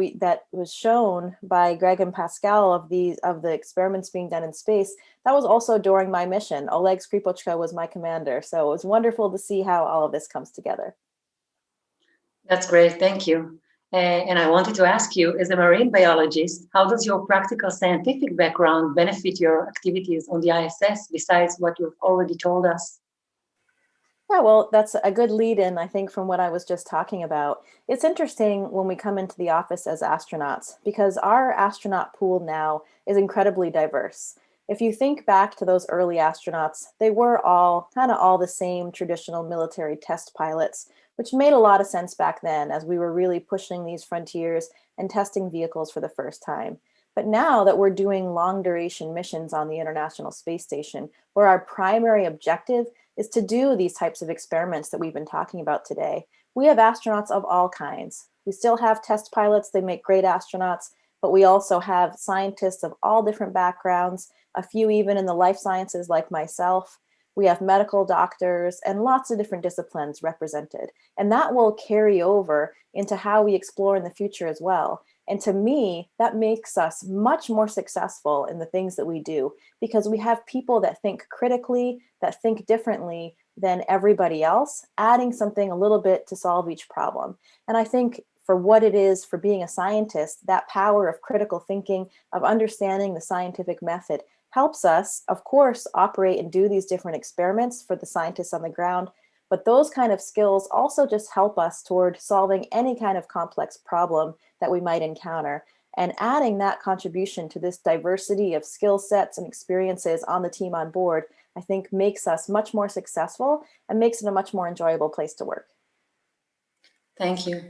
was shown by Greg and Pascal of the experiments being done in space, that was also during my mission. Oleg Skripochka was my commander. So it was wonderful to see how all of this comes together. That's great, thank you. And I wanted to ask you, as a marine biologist, how does your practical scientific background benefit your activities on the ISS, besides what you've already told us? Yeah, well, that's a good lead in, I think, from what I was just talking about. It's interesting when we come into the office as astronauts, because our astronaut pool now is incredibly diverse. If you think back to those early astronauts, they were all kind of all the same traditional military test pilots, which made a lot of sense back then as we were really pushing these frontiers and testing vehicles for the first time. But now that we're doing long duration missions on the International Space Station, where our primary objective is to do these types of experiments that we've been talking about today, we have astronauts of all kinds. We still have test pilots, they make great astronauts, but we also have scientists of all different backgrounds, a few even in the life sciences like myself. We have medical doctors and lots of different disciplines represented. And that will carry over into how we explore in the future as well. And to me, that makes us much more successful in the things that we do, because we have people that think critically, that think differently than everybody else, adding something a little bit to solve each problem. And I think for what it is for being a scientist, that power of critical thinking, of understanding the scientific method, helps us, of course, operate and do these different experiments for the scientists on the ground. But those kind of skills also just help us toward solving any kind of complex problem that we might encounter. And adding that contribution to this diversity of skill sets and experiences on the team on board, I think makes us much more successful and makes it a much more enjoyable place to work. Thank you.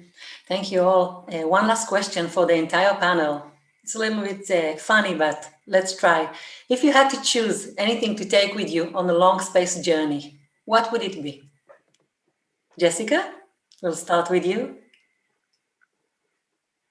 Thank you all. One last question for the entire panel. It's a little bit funny, but let's try. If you had to choose anything to take with you on a long space journey, what would it be? Jessica, we'll start with you.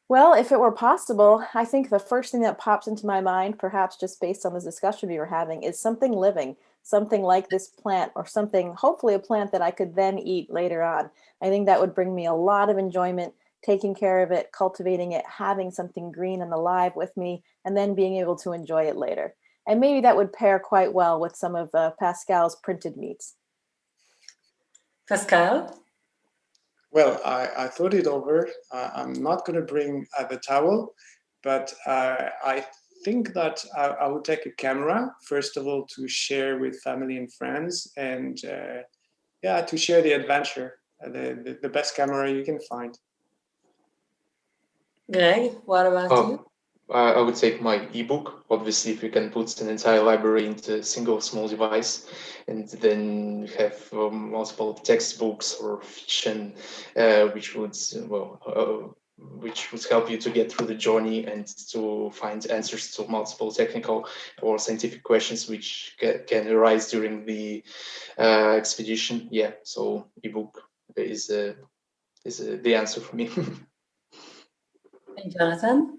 Well, if it were possible, I think the first thing that pops into my mind, perhaps just based on this discussion we were having, is something living, something like this plant, or something, hopefully a plant that I could then eat later on. I think that would bring me a lot of enjoyment, taking care of it, cultivating it, having something green and alive with me, and then being able to enjoy it later. And maybe that would pair quite well with some of Pascal's printed meats. Pascal? Well, I thought it over. I'm not going to bring the towel, but I think that I would take a camera, first of all, to share with family and friends, and yeah, to share the adventure, the best camera you can find. Greg, what about you? I would take my ebook. Obviously, if you can put an entire library into a single small device, and then have multiple textbooks or fiction, which would help you to get through the journey and to find answers to multiple technical or scientific questions which can arise during the expedition. Yeah, so ebook is the answer for me. And Jonathan?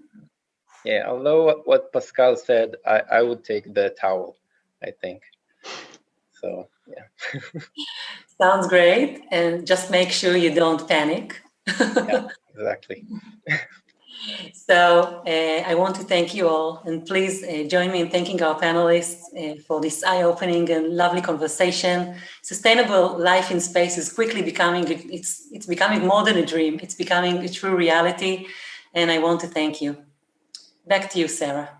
Yeah, although what Pascal said, I would take the towel, I think. So, yeah. Sounds great. And just make sure you don't panic. Yeah, exactly. So I want to thank you all, and please join me in thanking our panelists for this eye-opening and lovely conversation. Sustainable life in space is quickly becoming, it's becoming more than a dream, it's becoming a true reality, and I want to thank you. Back to you, Sarah.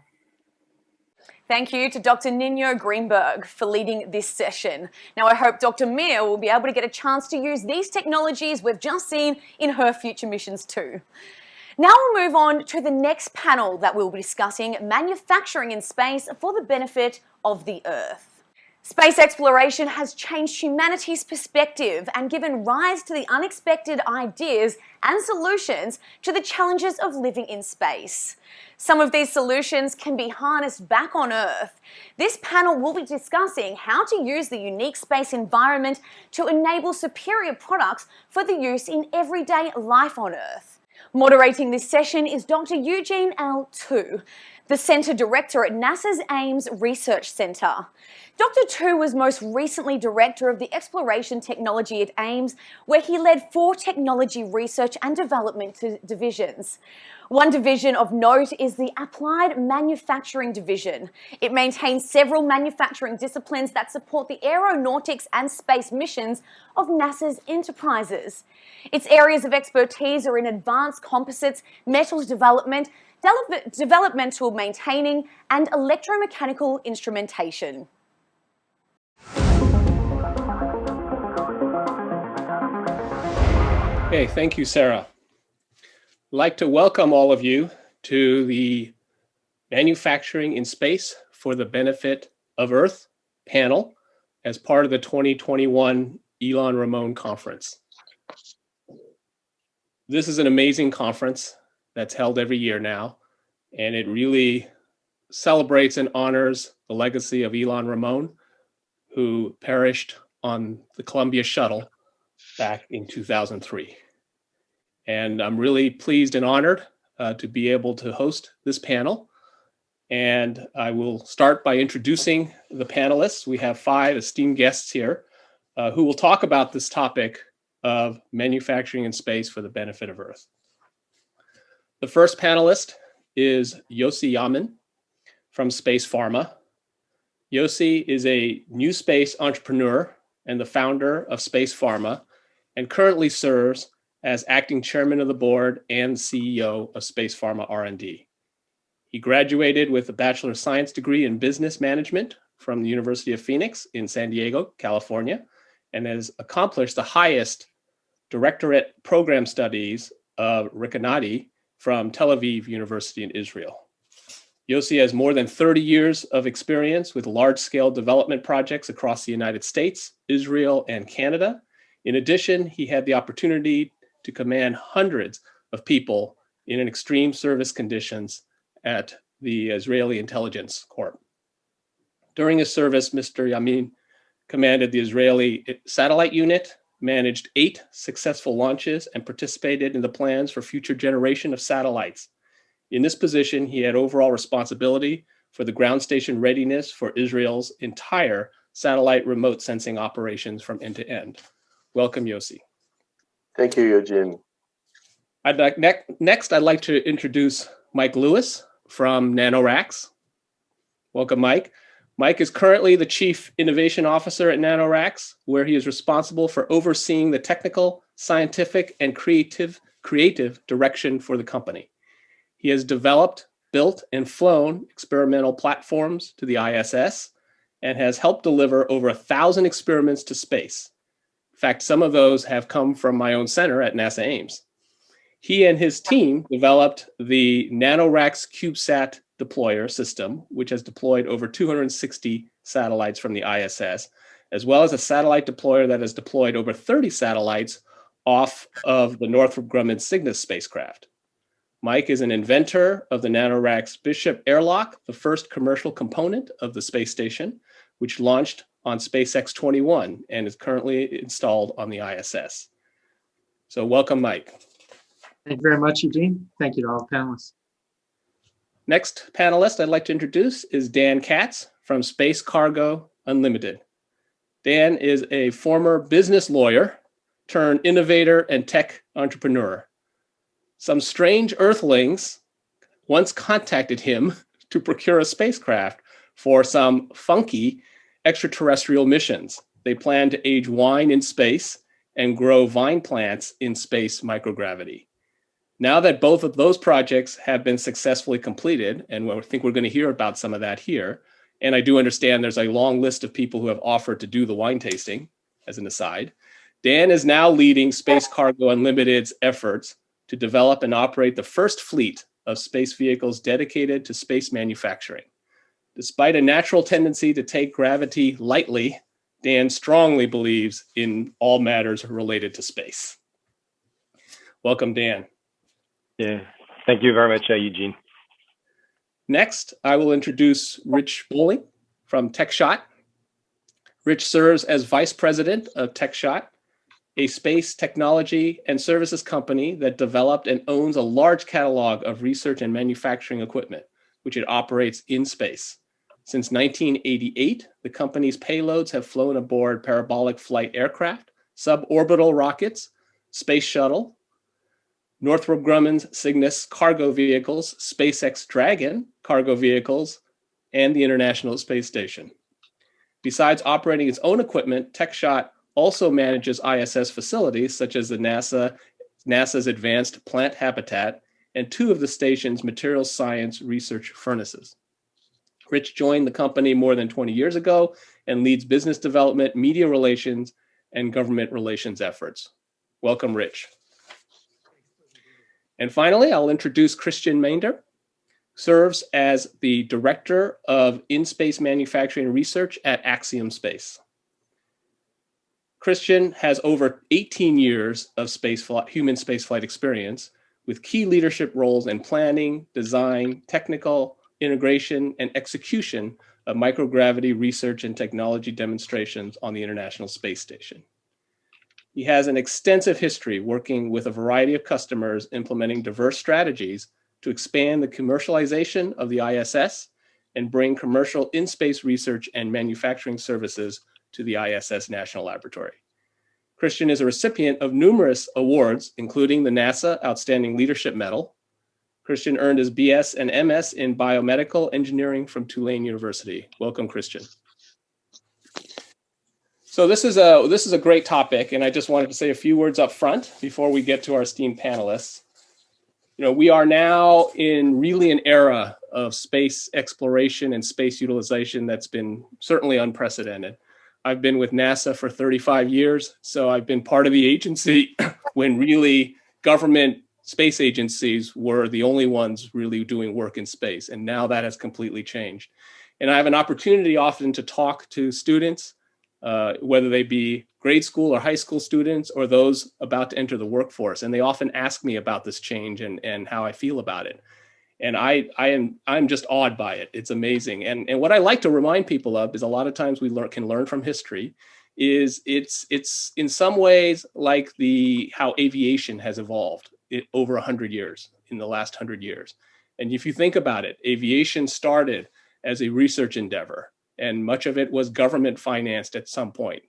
Thank you to Dr. Nino Greenberg for leading this session. Now, I hope Dr. Mia will be able to get a chance to use these technologies we've just seen in her future missions too. Now we'll move on to the next panel that we'll be discussing, manufacturing in space for the benefit of the Earth. Space exploration has changed humanity's perspective and given rise to the unexpected ideas and solutions to the challenges of living in space. Some of these solutions can be harnessed back on Earth. This panel will be discussing how to use the unique space environment to enable superior products for the use in everyday life on Earth. Moderating this session is Dr. Eugene L. Tu, the Centre Director at NASA's Ames Research Centre. Dr. Tu was most recently Director of the Exploration Technology at Ames, where he led 4 technology research and development divisions. One division of note is the Applied Manufacturing Division. It maintains several manufacturing disciplines that support the aeronautics and space missions of NASA's enterprises. Its areas of expertise are in advanced composites, metals development, developmental maintaining, and electromechanical instrumentation. Okay, thank you, Sarah. I'd like to welcome all of you to the Manufacturing in Space for the Benefit of Earth panel as part of the 2021 Ilan Ramon conference. This is an amazing conference that's held every year now, and it really celebrates and honors the legacy of Ilan Ramon, who perished on the Columbia shuttle back in 2003. And I'm really pleased and honored to be able to host this panel. And I will start by introducing the panelists. We have 5 esteemed guests here who will talk about this topic of manufacturing in space for the benefit of Earth. The first panelist is Yossi Yamin from Space Pharma. Yossi is a new space entrepreneur and the founder of Space Pharma, and currently serves as acting chairman of the board and CEO of Space Pharma R&D. He graduated with a Bachelor of Science degree in business management from the University of Phoenix in San Diego, California, and has accomplished the highest directorate program studies of Rekanati from Tel Aviv University in Israel. Yossi has more than 30 years of experience with large-scale development projects across the United States, Israel, and Canada. In addition, he had the opportunity to command hundreds of people in an extreme service conditions at the Israeli Intelligence Corps. During his service, Mr. Yamin commanded the Israeli satellite unit, managed 8 successful launches, and participated in the plans for future generation of satellites. In this position, he had overall responsibility for the ground station readiness for Israel's entire satellite remote sensing operations from end to end. Welcome, Yossi. Thank you, Eugene. Next, I'd like to introduce Mike Lewis from NanoRacks. Welcome, Mike. Mike is currently the Chief Innovation Officer at NanoRacks, where he is responsible for overseeing the technical, scientific, and creative direction for the company. He has developed, built, and flown experimental platforms to the ISS and has helped deliver over 1,000 experiments to space. In fact, some of those have come from my own center at NASA Ames. He and his team developed the NanoRacks CubeSat deployer system, which has deployed over 260 satellites from the ISS, as well as a satellite deployer that has deployed over 30 satellites off of the Northrop Grumman Cygnus spacecraft. Mike is an inventor of the NanoRacks Bishop airlock, the first commercial component of the space station, which launched on SpaceX 21 and is currently installed on the ISS. So welcome, Mike. Thank you very much, Eugene. Thank you to all panelists. Next panelist I'd like to introduce is Dan Katz from Space Cargo Unlimited. Dan is a former business lawyer turned innovator and tech entrepreneur. some strange Earthlings once contacted him to procure a spacecraft for some funky extraterrestrial missions. They plan to age wine in space and grow vine plants in space microgravity. Now that both of those projects have been successfully completed, and I think we're going to hear about some of that here, and I do understand there's a long list of people who have offered to do the wine tasting, as an aside, Dan is now leading Space Cargo Unlimited's efforts to develop and operate the first fleet of space vehicles dedicated to space manufacturing. Despite a natural tendency to take gravity lightly, Dan strongly believes in all matters related to space. Welcome, Dan. Yeah, thank you very much, Eugene. Next, I will introduce Rich Bowling from TechShot. Rich serves as Vice President of TechShot, a space technology and services company that developed and owns a large catalog of research and manufacturing equipment, which it operates in space. Since 1988, the company's payloads have flown aboard parabolic flight aircraft, suborbital rockets, space shuttle, Northrop Grumman's Cygnus cargo vehicles, SpaceX Dragon cargo vehicles, and the International Space Station. Besides operating its own equipment, TechShot also manages ISS facilities such as the NASA's Advanced Plant Habitat and two of the station's materials science research furnaces. Rich joined the company more than 20 years ago and leads business development, media relations, and government relations efforts. Welcome, Rich. And finally, I'll introduce Christian Maender, serves as the Director of In-Space Manufacturing Research at Axiom Space. Christian has over 18 years of human spaceflight experience with key leadership roles in planning, design, technical integration, and execution of microgravity research and technology demonstrations on the International Space Station. He has an extensive history working with a variety of customers implementing diverse strategies to expand the commercialization of the ISS and bring commercial in-space research and manufacturing services to the ISS National Laboratory. Christian is a recipient of numerous awards, including the NASA Outstanding Leadership Medal. Christian earned his BS and MS in biomedical engineering from Tulane University. Welcome, Christian. So this is a great topic, and I just wanted to say a few words up front before we get to our esteemed panelists. You know, we are now in really an era of space exploration and space utilization that's been certainly unprecedented. I've been with NASA for 35 years, so I've been part of the agency when really government space agencies were the only ones really doing work in space, and now that has completely changed. And I have an opportunity often to talk to students, whether they be grade school or high school students or those about to enter the workforce. And they often ask me about this change and how I feel about it. And I'm just awed by it. It's amazing. And what I like to remind people of is a lot of times we can learn from history is it's in some ways like how aviation has evolved over 100 years, in the last 100 years. And if you think about it, aviation started as a research endeavor, and much of it was government financed at some point.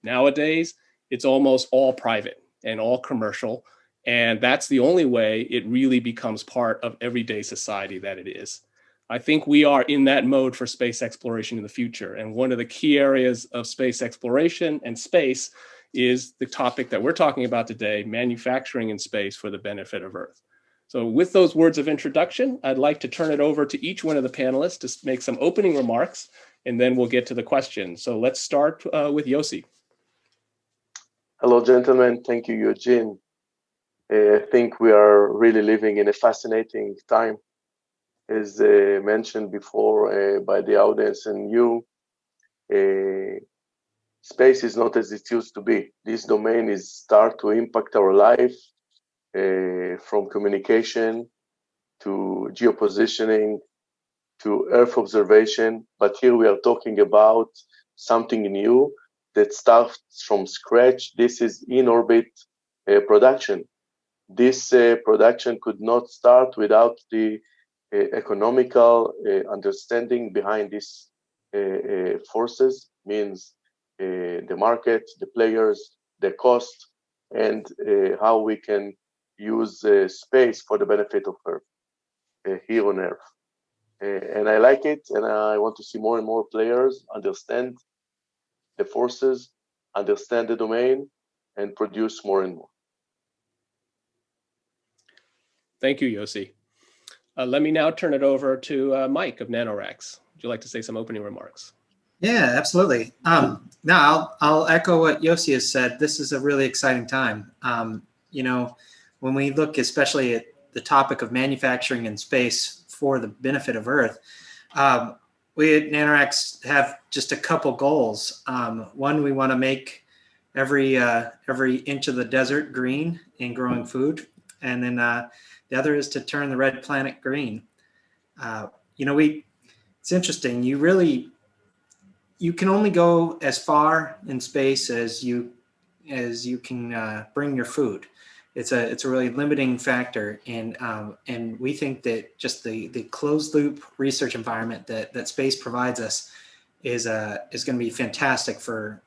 Nowadays, it's almost all private and all commercial. And that's the only way it really becomes part of everyday society that it is. I think we are in that mode for space exploration in the future. And one of the key areas of space exploration and space is the topic that we're talking about today, manufacturing in space for the benefit of Earth. So with those words of introduction, I'd like to turn it over to each one of the panelists to make some opening remarks, and then we'll get to the questions. So let's start with Yossi. Hello, gentlemen. Thank you, Eugene. I think we are really living in a fascinating time. As mentioned before by the audience and you, space is not as it used to be. This domain is start to impact our life from communication to geopositioning to Earth observation. But here we are talking about something new that starts from scratch. This is in-orbit production. This production could not start without the economical understanding behind these forces, means the market, the players, the cost, and how we can use space for the benefit of Earth, here on Earth. And I like it, and I want to see more and more players understand the forces, understand the domain, and produce more and more. Thank you, Yossi. Let me now turn it over to Mike of NanoRacks. Would you like to say some opening remarks? Yeah, absolutely. No, I'll echo what Yossi has said. This is a really exciting time. When we look especially at the topic of manufacturing in space for the benefit of Earth, we at NanoRacks have just a couple goals. One, we want to make every inch of the desert green in growing food, and then the other is to turn the red planet green. It's interesting. You can only go as far in space as you can bring your food. It's a really limiting factor, and we think that just the closed loop research environment that space provides us is going to be fantastic for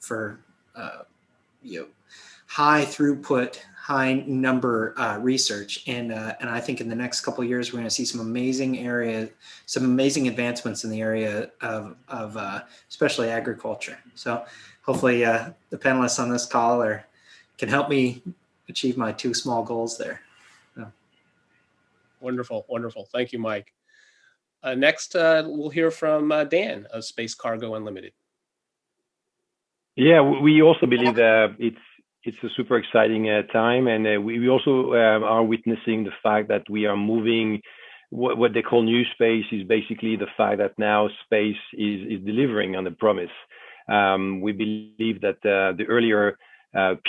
high throughput, high number research, and I think in the next couple of years we're going to see some amazing advancements in the area of especially agriculture. So hopefully the panelists on this call can help me achieve my two small goals there. So. Wonderful, wonderful. Thank you, Mike. Next, we'll hear from Dan of Space Cargo Unlimited. Yeah, we also believe that it's a super exciting time, and we also are witnessing the fact that we are moving. What they call new space is basically the fact that now space is delivering on the promise. We believe that the earlier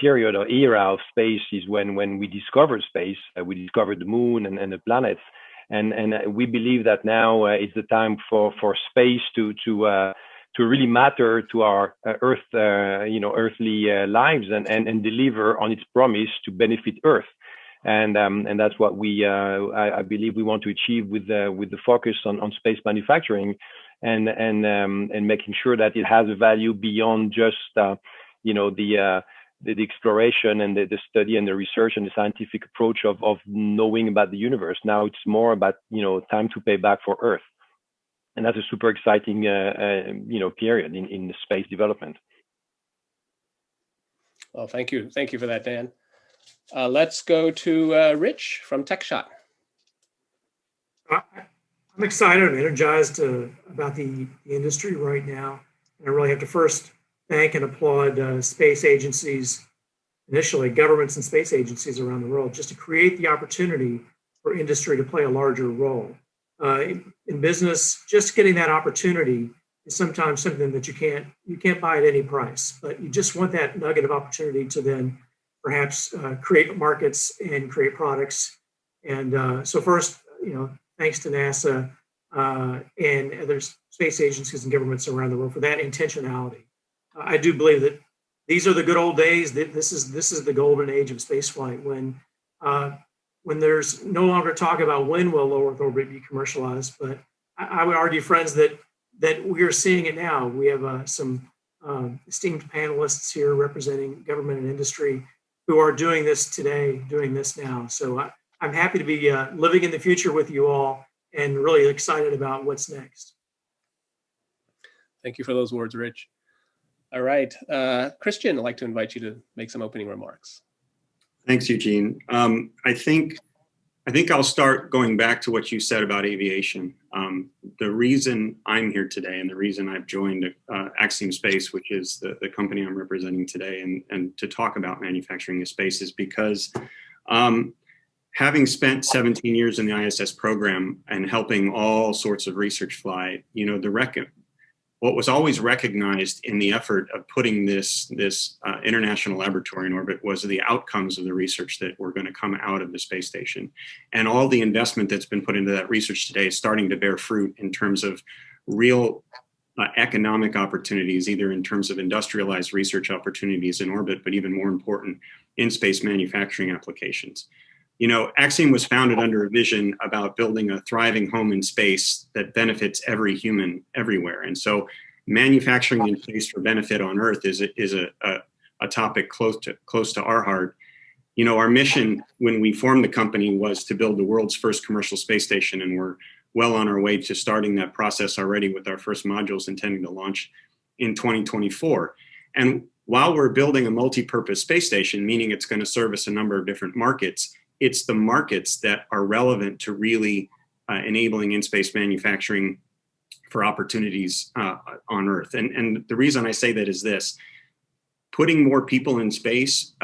period or era of space is when we discovered space, we discovered the moon and the planets, and we believe that now it's the time for space to really matter to our earthly lives and deliver on its promise to benefit Earth. And that's what I believe we want to achieve with the focus on space manufacturing and making sure that it has a value beyond just the exploration and the study and the research and the scientific approach of knowing about the universe. Now it's more about time to pay back for Earth. And that's a super exciting, period in the space development. Well, thank you for that, Dan. Let's go to Rich from TechShot. I'm excited and energized about the industry right now. And I really have to first thank and applaud space agencies, initially governments and space agencies around the world, just to create the opportunity for industry to play a larger role. In business, just getting that opportunity is sometimes something that you can't buy at any price, but you just want that nugget of opportunity to then perhaps create markets and create products. And so first, thanks to NASA and other space agencies and governments around the world for that intentionality. I do believe that these are the good old days. This is the golden age of spaceflight when there's no longer talk about when will low Earth orbit be commercialized, but I would argue, friends, that we are seeing it now. We have some esteemed panelists here representing government and industry who are doing this today, doing this now. So I'm happy to be living in the future with you all and really excited about what's next. Thank you for those words, Rich. All right, Christian, I'd like to invite you to make some opening remarks. Thanks, Eugene. I think I'll start going back to what you said about aviation. The reason I'm here today and the reason I've joined Axiom Space, which is the company I'm representing today, and to talk about manufacturing in space is because having spent 17 years in the ISS program and helping all sorts of research fly, what was always recognized in the effort of putting this international laboratory in orbit was the outcomes of the research that were going to come out of the space station. And all the investment that's been put into that research today is starting to bear fruit in terms of real economic opportunities, either in terms of industrialized research opportunities in orbit, but even more important, in space manufacturing applications. Axiom was founded under a vision about building a thriving home in space that benefits every human everywhere. And so manufacturing in space for benefit on Earth is a topic close to our heart. Our mission when we formed the company was to build the world's first commercial space station, and we're well on our way to starting that process already with our first modules intending to launch in 2024. And while we're building a multi-purpose space station, meaning it's going to service a number of different markets, it's the markets that are relevant to really enabling in-space manufacturing for opportunities on Earth. And the reason I say that is this: putting more people in space,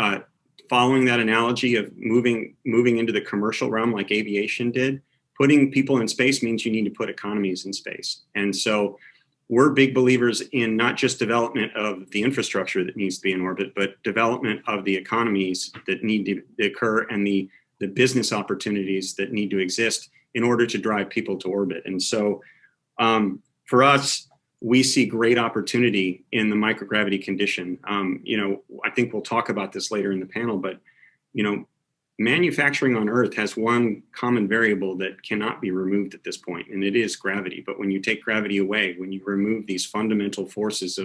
following that analogy of moving into the commercial realm like aviation did, putting people in space means you need to put economies in space. And so we're big believers in not just development of the infrastructure that needs to be in orbit, but development of the economies that need to occur and the business opportunities that need to exist in order to drive people to orbit. And so for us, we see great opportunity in the microgravity condition. I think we'll talk about this later in the panel, but manufacturing on Earth has one common variable that cannot be removed at this point, and it is gravity. But when you take gravity away, when you remove these fundamental forces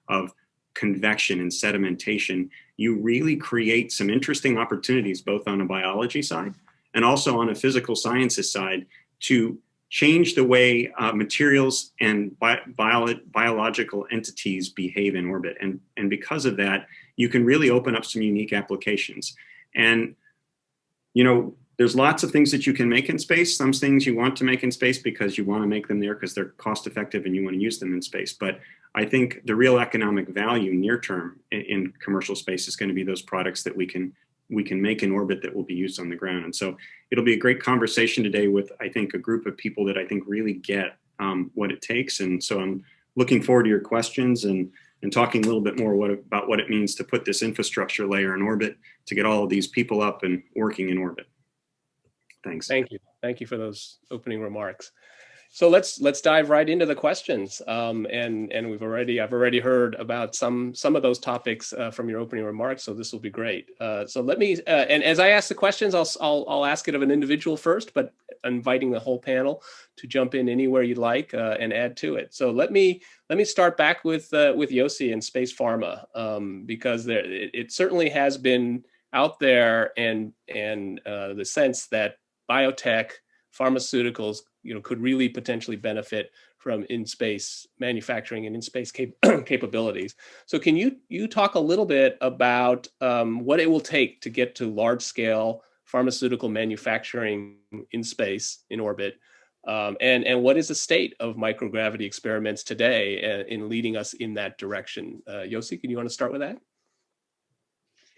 of convection and sedimentation, you really create some interesting opportunities, both on a biology side and also on a physical sciences side, to change the way materials and biological entities behave in orbit. And because of that, you can really open up some unique applications. And there's lots of things that you can make in space. Some things you want to make in space because you want to make them there because they're cost effective and you want to use them in space. But I think the real economic value near term in commercial space is going to be those products that we can make in orbit that will be used on the ground. And so it'll be a great conversation today with, I think, a group of people that I think really get what it takes. And so I'm looking forward to your questions and talking a little bit more about what it means to put this infrastructure layer in orbit to get all of these people up and working in orbit. Thanks. Thank you. Thank you for those opening remarks. So let's dive right into the questions. And I've already heard about some of those topics from your opening remarks. So this will be great. So let me and as I ask the questions, I'll ask it of an individual first, but inviting the whole panel to jump in anywhere you'd like and add to it. So let me start back with Yossi and space pharma, because it certainly has been out there, and the sense that biotech, pharmaceuticals, could really potentially benefit from in-space manufacturing and in-space capabilities. So can you talk a little bit about what it will take to get to large-scale pharmaceutical manufacturing in space, in orbit, and what is the state of microgravity experiments today in leading us in that direction? Yossi, can you want to start with that?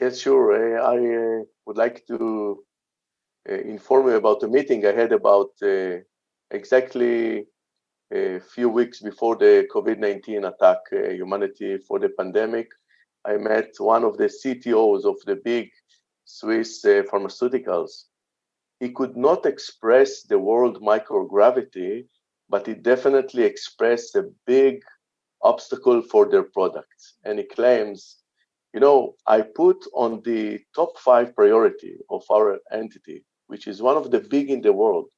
Yes, sure. I would like to inform you about the meeting I had about exactly a few weeks before the COVID-19 attack humanity for the pandemic. I met one of the CTOs of the big Swiss pharmaceuticals. He could not express the word microgravity, but he definitely expressed a big obstacle for their products. And he claims, I put on the top 5 priority of our entity, which is one of the big in the world.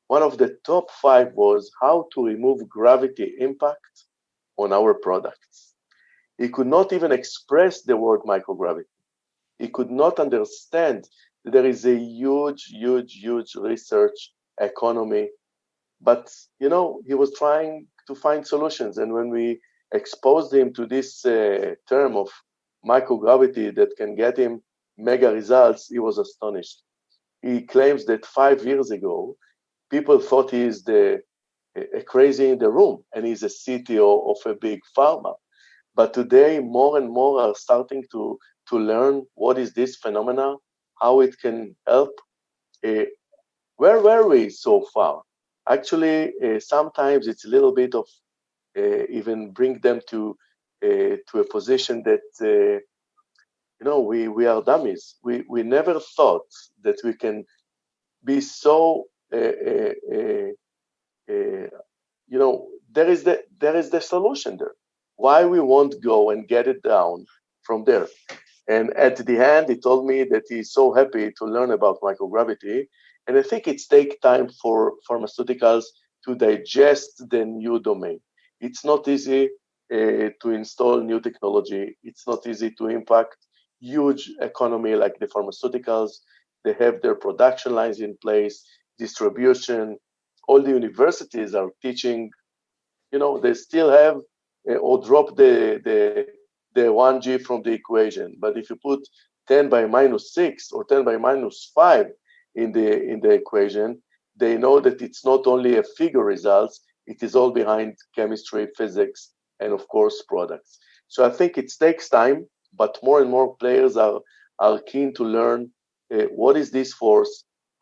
One of the top 5 was how to remove gravity impact on our products. He could not even express the word microgravity. He could not understand that there is a huge research economy. But, he was trying to find solutions. And when we exposed him to this term of microgravity that can get him mega results, he was astonished. He claims that 5 years ago, people thought he is a crazy in the room, and he's a CTO of a big pharma. But today, more and more are starting to learn what is this phenomena, how it can help. Where were we so far? Actually, sometimes it's a little bit of even bring them to a position that we are dummies. We never thought that we can be so. There is the solution there. Why we won't go and get it down from there? And at the end, he told me that he's so happy to learn about microgravity. And I think it takes time for pharmaceuticals to digest the new domain. It's not easy to install new technology. It's not easy to impact huge economy like the pharmaceuticals. They have their production lines in place, distribution. All the universities are teaching. They still have or drop the 1G from the equation. But if you put 10 by -6 or 10 by -5 in the equation, they know that it's not only a figure results, it is all behind chemistry, physics, and of course products. So I think it takes time, but more and more players are keen to learn what is this force,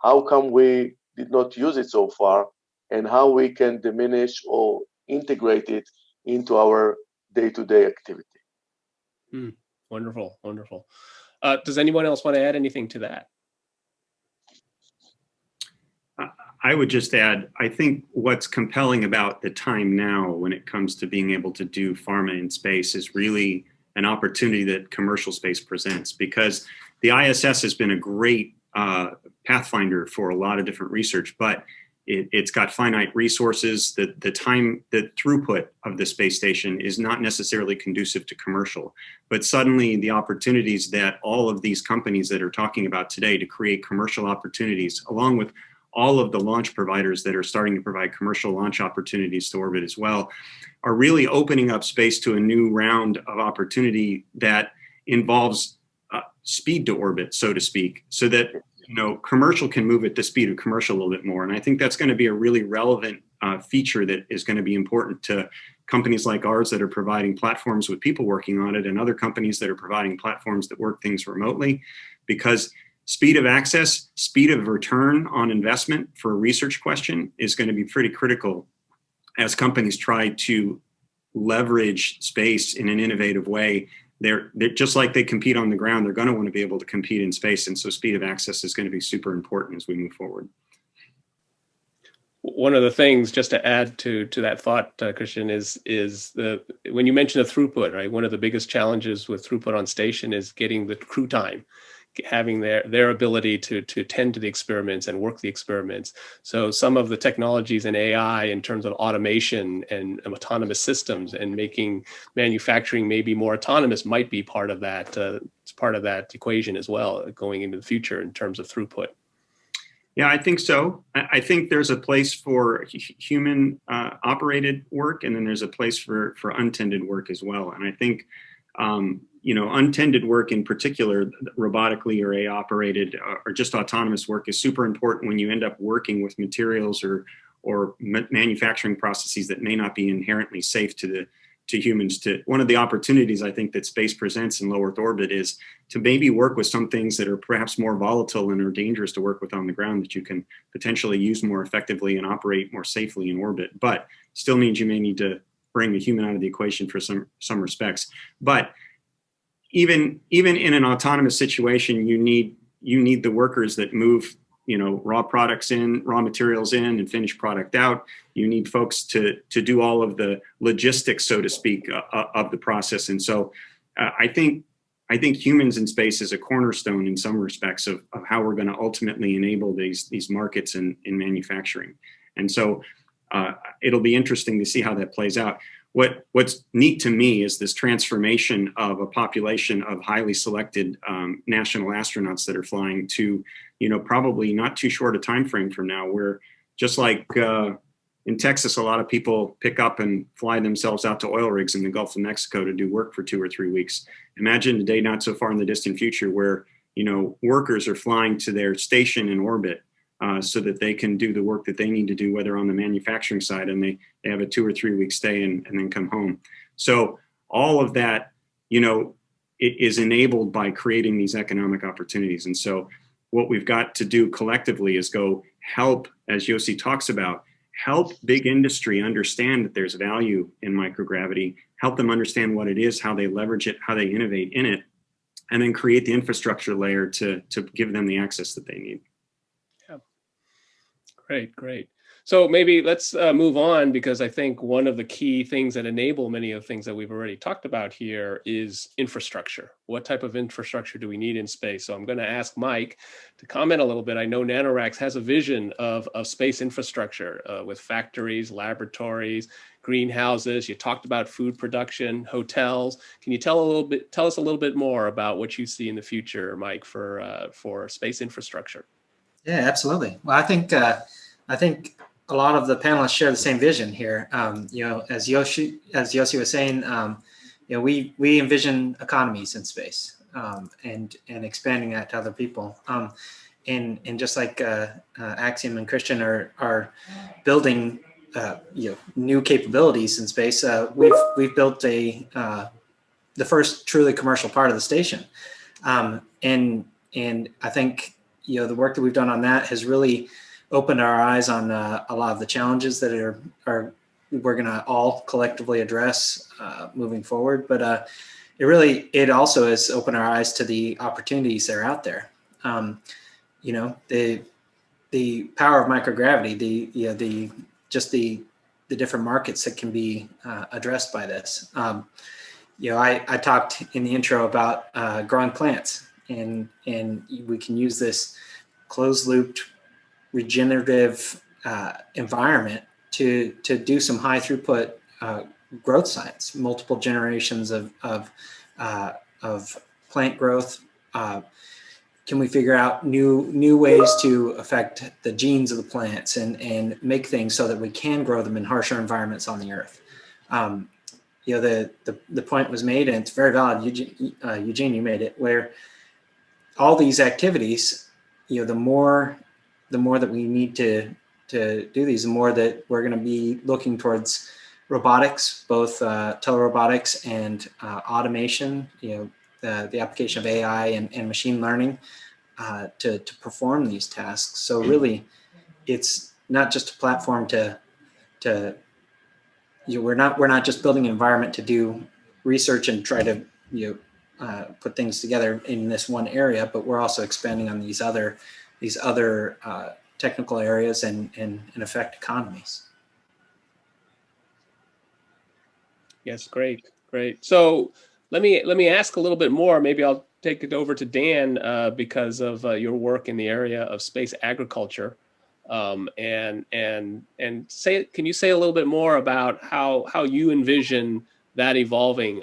how come we did not use it so far, and how we can diminish or integrate it into our day-to-day activity. Wonderful, wonderful. Does anyone else want to add anything to that? I would just add, I think what's compelling about the time now when it comes to being able to do pharma in space is really an opportunity that commercial space presents, because the ISS has been a great pathfinder for a lot of different research, but it's got finite resources. The throughput of the space station is not necessarily conducive to commercial. But suddenly the opportunities that all of these companies that are talking about today to create commercial opportunities, along with all of the launch providers that are starting to provide commercial launch opportunities to orbit as well, are really opening up space to a new round of opportunity that involves speed to orbit, so to speak, so that commercial can move at the speed of commercial a little bit more. And I think that's going to be a really relevant feature that is going to be important to companies like ours that are providing platforms with people working on it, and other companies that are providing platforms that work things remotely, because speed of access, speed of return on investment for a research question is going to be pretty critical as companies try to leverage space in an innovative way. They're just like they compete on the ground, they're going to want to be able to compete in space. And so speed of access is going to be super important as we move forward. One of the things, just to add to that thought, Christian, is when you mention the throughput, right? One of the biggest challenges with throughput on station is getting the crew time, having their ability to tend to the experiments and work the experiments. So some of the technologies in AI in terms of automation and autonomous systems and making manufacturing maybe more autonomous might be part of that. It's part of that equation as well, going into the future in terms of throughput. Yeah, I think so. I think there's a place for human operated work, and then there's a place for untended work as well. And I think untended work in particular, robotically or AI operated or just autonomous work, is super important when you end up working with materials or manufacturing processes that may not be inherently safe to humans. One of the opportunities I think that space presents in low Earth orbit is to maybe work with some things that are perhaps more volatile and are dangerous to work with on the ground that you can potentially use more effectively and operate more safely in orbit, but still means you may need to bring a human out of the equation for some respects. But even in an autonomous situation, you need the workers that move raw products in, raw materials in, and finished product out. You need folks to do all of the logistics, so to speak, of the process. And so I think humans in space is a cornerstone in some respects of how we're going to ultimately enable these markets in manufacturing. And so it'll be interesting to see how that plays out. What's neat to me is this transformation of a population of highly selected national astronauts that are flying to, probably not too short a time frame from now, where just like in Texas, a lot of people pick up and fly themselves out to oil rigs in the Gulf of Mexico to do work for 2 or 3 weeks. Imagine a day not so far in the distant future where, workers are flying to their station in orbit so that they can do the work that they need to do, whether on the manufacturing side, and they have a 2 or 3 week stay and then come home. So all of that, it is enabled by creating these economic opportunities. And so what we've got to do collectively is go help, as Yossi talks about, help big industry understand that there's value in microgravity, help them understand what it is, how they leverage it, how they innovate in it, and then create the infrastructure layer to give them the access that they need. Yeah. Great. So maybe let's move on, because I think one of the key things that enable many of the things that we've already talked about here is infrastructure. What type of infrastructure do we need in space? So I'm going to ask Mike to comment a little bit. I know NanoRacks has a vision of space infrastructure with factories, laboratories, greenhouses. You talked about food production, hotels. Can you tell us a little bit more about what you see in the future, Mike, for space infrastructure? Yeah, absolutely. Well, I think a lot of the panelists share the same vision here. As Yossi was saying, we envision economies in space, and expanding that to other people. And just like Axiom and Christian are building new capabilities in space, we've built the first truly commercial part of the station, and I think the work that we've done on that has really opened our eyes on a lot of the challenges that we're going to all collectively address moving forward. But it also has opened our eyes to the opportunities that are out there. The power of microgravity, the different markets that can be addressed by this. I talked in the intro about growing plants, and we can use this closed-looped regenerative environment to do some high throughput growth science, multiple generations of plant growth. Can we figure out new ways to affect the genes of the plants and make things so that we can grow them in harsher environments on the Earth? The point was made, and it's very valid. Eugene, you made it, where all these activities, the more that we need to do these, the more that we're going to be looking towards robotics, both telerobotics and automation. The application of AI and machine learning to perform these tasks. So really, it's not just a platform we're not just building an environment to do research and try to put things together in this one area, but we're also expanding on these other technical areas and affect economies. Yes, great. So let me ask a little bit more. Maybe I'll take it over to Dan because of your work in the area of space agriculture. Can you say a little bit more about how you envision that evolving?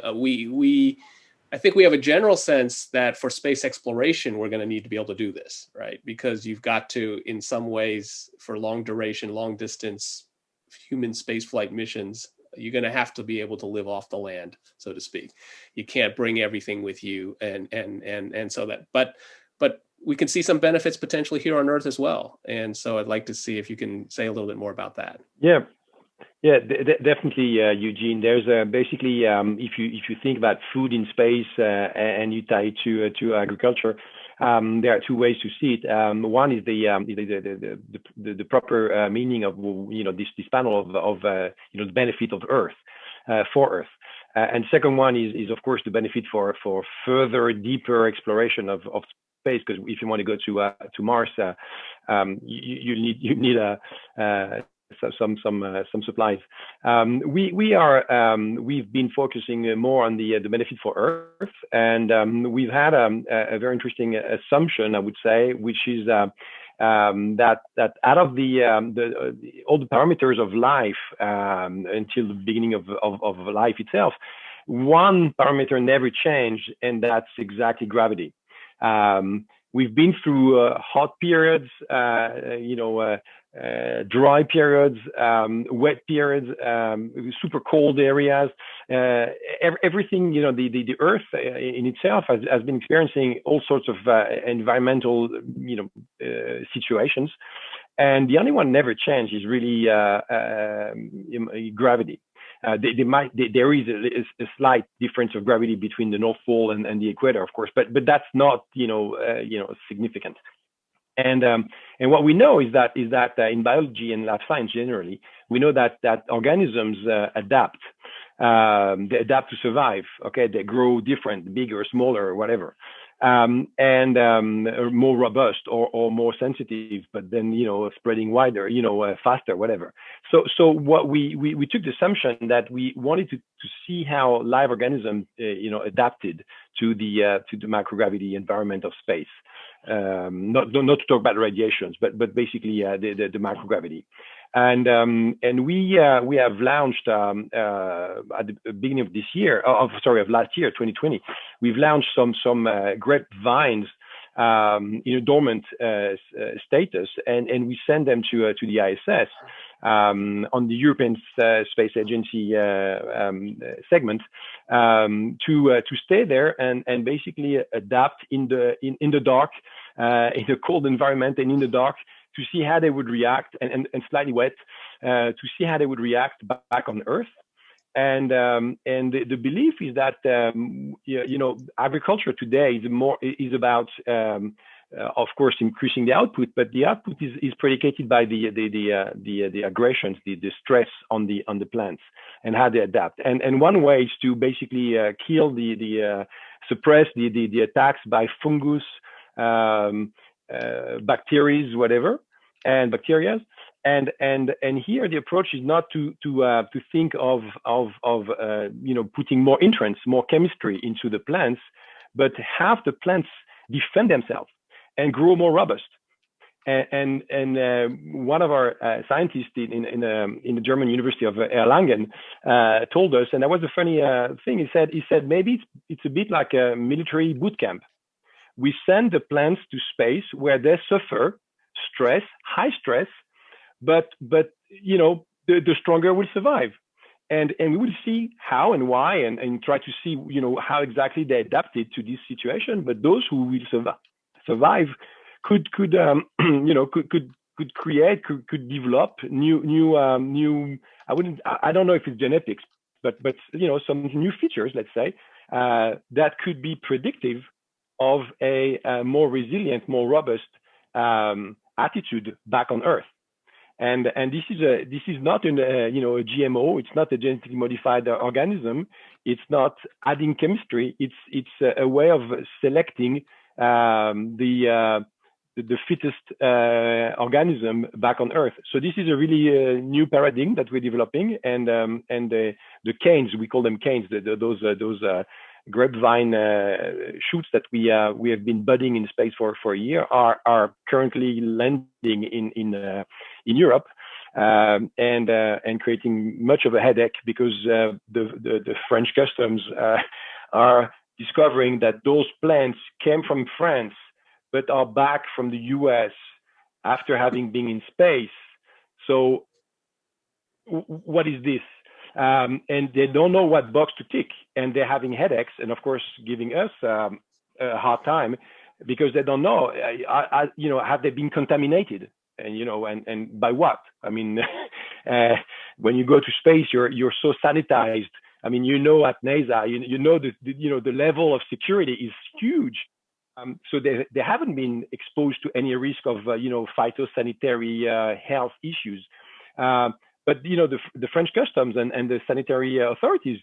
I think we have a general sense that for space exploration, we're going to need to be able to do this, right? Because you've got to, in some ways, for long duration, long distance human spaceflight missions, you're going to have to be able to live off the land, so to speak. You can't bring everything with you, and so that. But we can see some benefits potentially here on Earth as well. And so I'd like to see if you can say a little bit more about that. Yeah, definitely, Eugene. There's basically, if you think about food in space and you tie it to agriculture, there are two ways to see it. One is the proper meaning of this panel of the benefit of Earth for Earth. And second one is of course the benefit for further deeper exploration of space, because if you want to go to Mars, you need some supplies. We've been focusing more on the benefit for Earth, and we've had a very interesting assumption, I would say, which is that out of all the parameters of life until the beginning of life itself, one parameter never changed, and that's exactly gravity. We've been through hot periods, dry periods, wet periods, super cold areas. Everything, the Earth in itself has been experiencing all sorts of environmental, situations, and the only one never changed is really gravity. There is a slight difference of gravity between the North Pole and the equator, of course, but that's not significant. And what we know is that in biology and life science generally, we know that organisms adapt. They adapt to survive. Okay, they grow different, bigger, smaller, whatever, and are more robust or more sensitive, but then spreading wider, faster, whatever. So what we took the assumption that we wanted to see how live organisms adapted to the microgravity environment of space. Not to talk about radiations, but basically the microgravity. And we have launched at the beginning of this year, of last year, 2020. We've launched some grapevines in a dormant status, and we send them to the ISS on the European Space Agency segment to stay there and basically adapt in the dark, in a cold environment and in the dark, to see how they would react, and slightly wet, to see how they would react back on Earth. And the belief is that agriculture today is about of course increasing the output, but the output is predicated by the aggressions, the stress on the plants and how they adapt. And one way is to basically kill suppress the attacks by fungus, bacteria, whatever, and bacteria. And here the approach is not to think of putting more entrants, more chemistry into the plants, but have the plants defend themselves and grow more robust. And one of our scientists in the German University of Erlangen told us, and that was a funny thing. He said maybe it's a bit like a military boot camp. We send the plants to space where they suffer stress, high stress, but the stronger will survive, and we will see how and why, and try to see how exactly they adapted to this situation. But those who will survive could develop new I don't know if it's genetics, but some new features, let's say, that could be predictive of a more resilient, more robust attitude back on Earth. And this is not a GMO. It's not a genetically modified organism. It's not adding chemistry. It's a way of selecting the fittest organism back on Earth. So this is a really new paradigm that we're developing, and the canes, we call them canes, those grapevine shoots that we have been budding in space for a year are currently landing in Europe, and creating much of a headache, because the French customs are discovering that those plants came from France but are back from the US after having been in space. So what is this? And they don't know what box to tick, and they're having headaches, and of course giving us a hard time, because they don't know, have they been contaminated, and by what? I mean, when you go to space, you're so sanitized. I mean, at NASA, the level of security is huge. So they haven't been exposed to any risk of phytosanitary health issues. But the French customs and the sanitary authorities,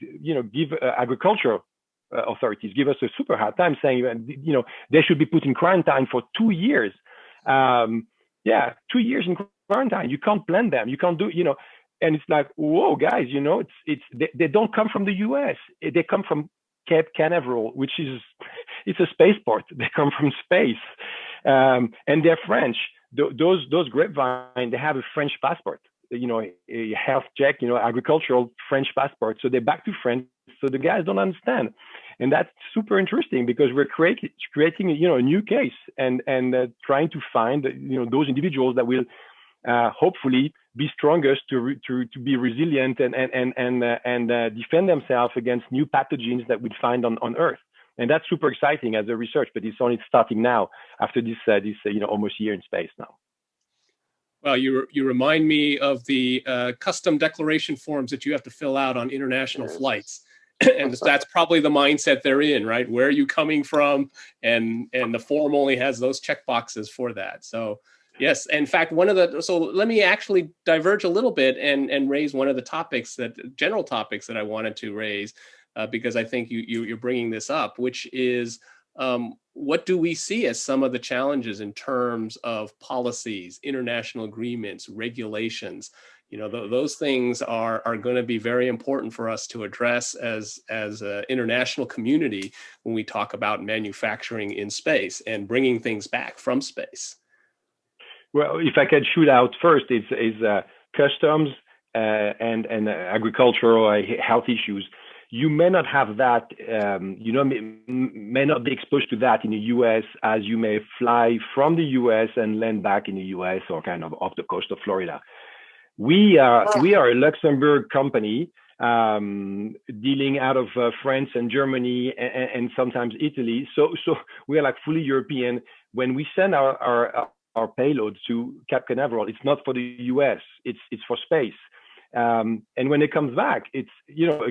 give agricultural authorities give us a super hard time, saying they should be put in quarantine for 2 years. 2 years in quarantine. You can't plant them. You can't do and it's like, whoa, guys, they don't come from the US. They come from Cape Canaveral, which is it's a spaceport. They come from space, and they're French. Those grapevine, they have a French passport. A health check, agricultural French passport. So they're back to France. So the guys don't understand. And that's super interesting, because we're creating a new case, and trying to find, those individuals that will hopefully be strongest to be resilient and defend themselves against new pathogens that we'd find on Earth. And that's super exciting as a research, but it's only starting now after this almost year in space now. Well, you remind me of the custom declaration forms that you have to fill out on international flights. And that's probably the mindset they're in, right? Where are you coming from? And the form only has those check boxes for that. So yes, in fact, so let me actually diverge a little bit and raise one of the general topics that I wanted to raise, because I think you're bringing this up, which is, what do we see as some of the challenges in terms of policies, international agreements, regulations? Those things are going to be very important for us to address as an international community when we talk about manufacturing in space and bringing things back from space. Well, if I can shoot out first, is customs and agricultural health issues, you may not have that, may not be exposed to that in the US as you may fly from the US and land back in the US or kind of off the coast of Florida. We are a Luxembourg company dealing out of France and Germany and sometimes Italy. So we are like fully European. When we send our payloads to Cape Canaveral, it's not for the US, it's for space. And when it comes back, it's,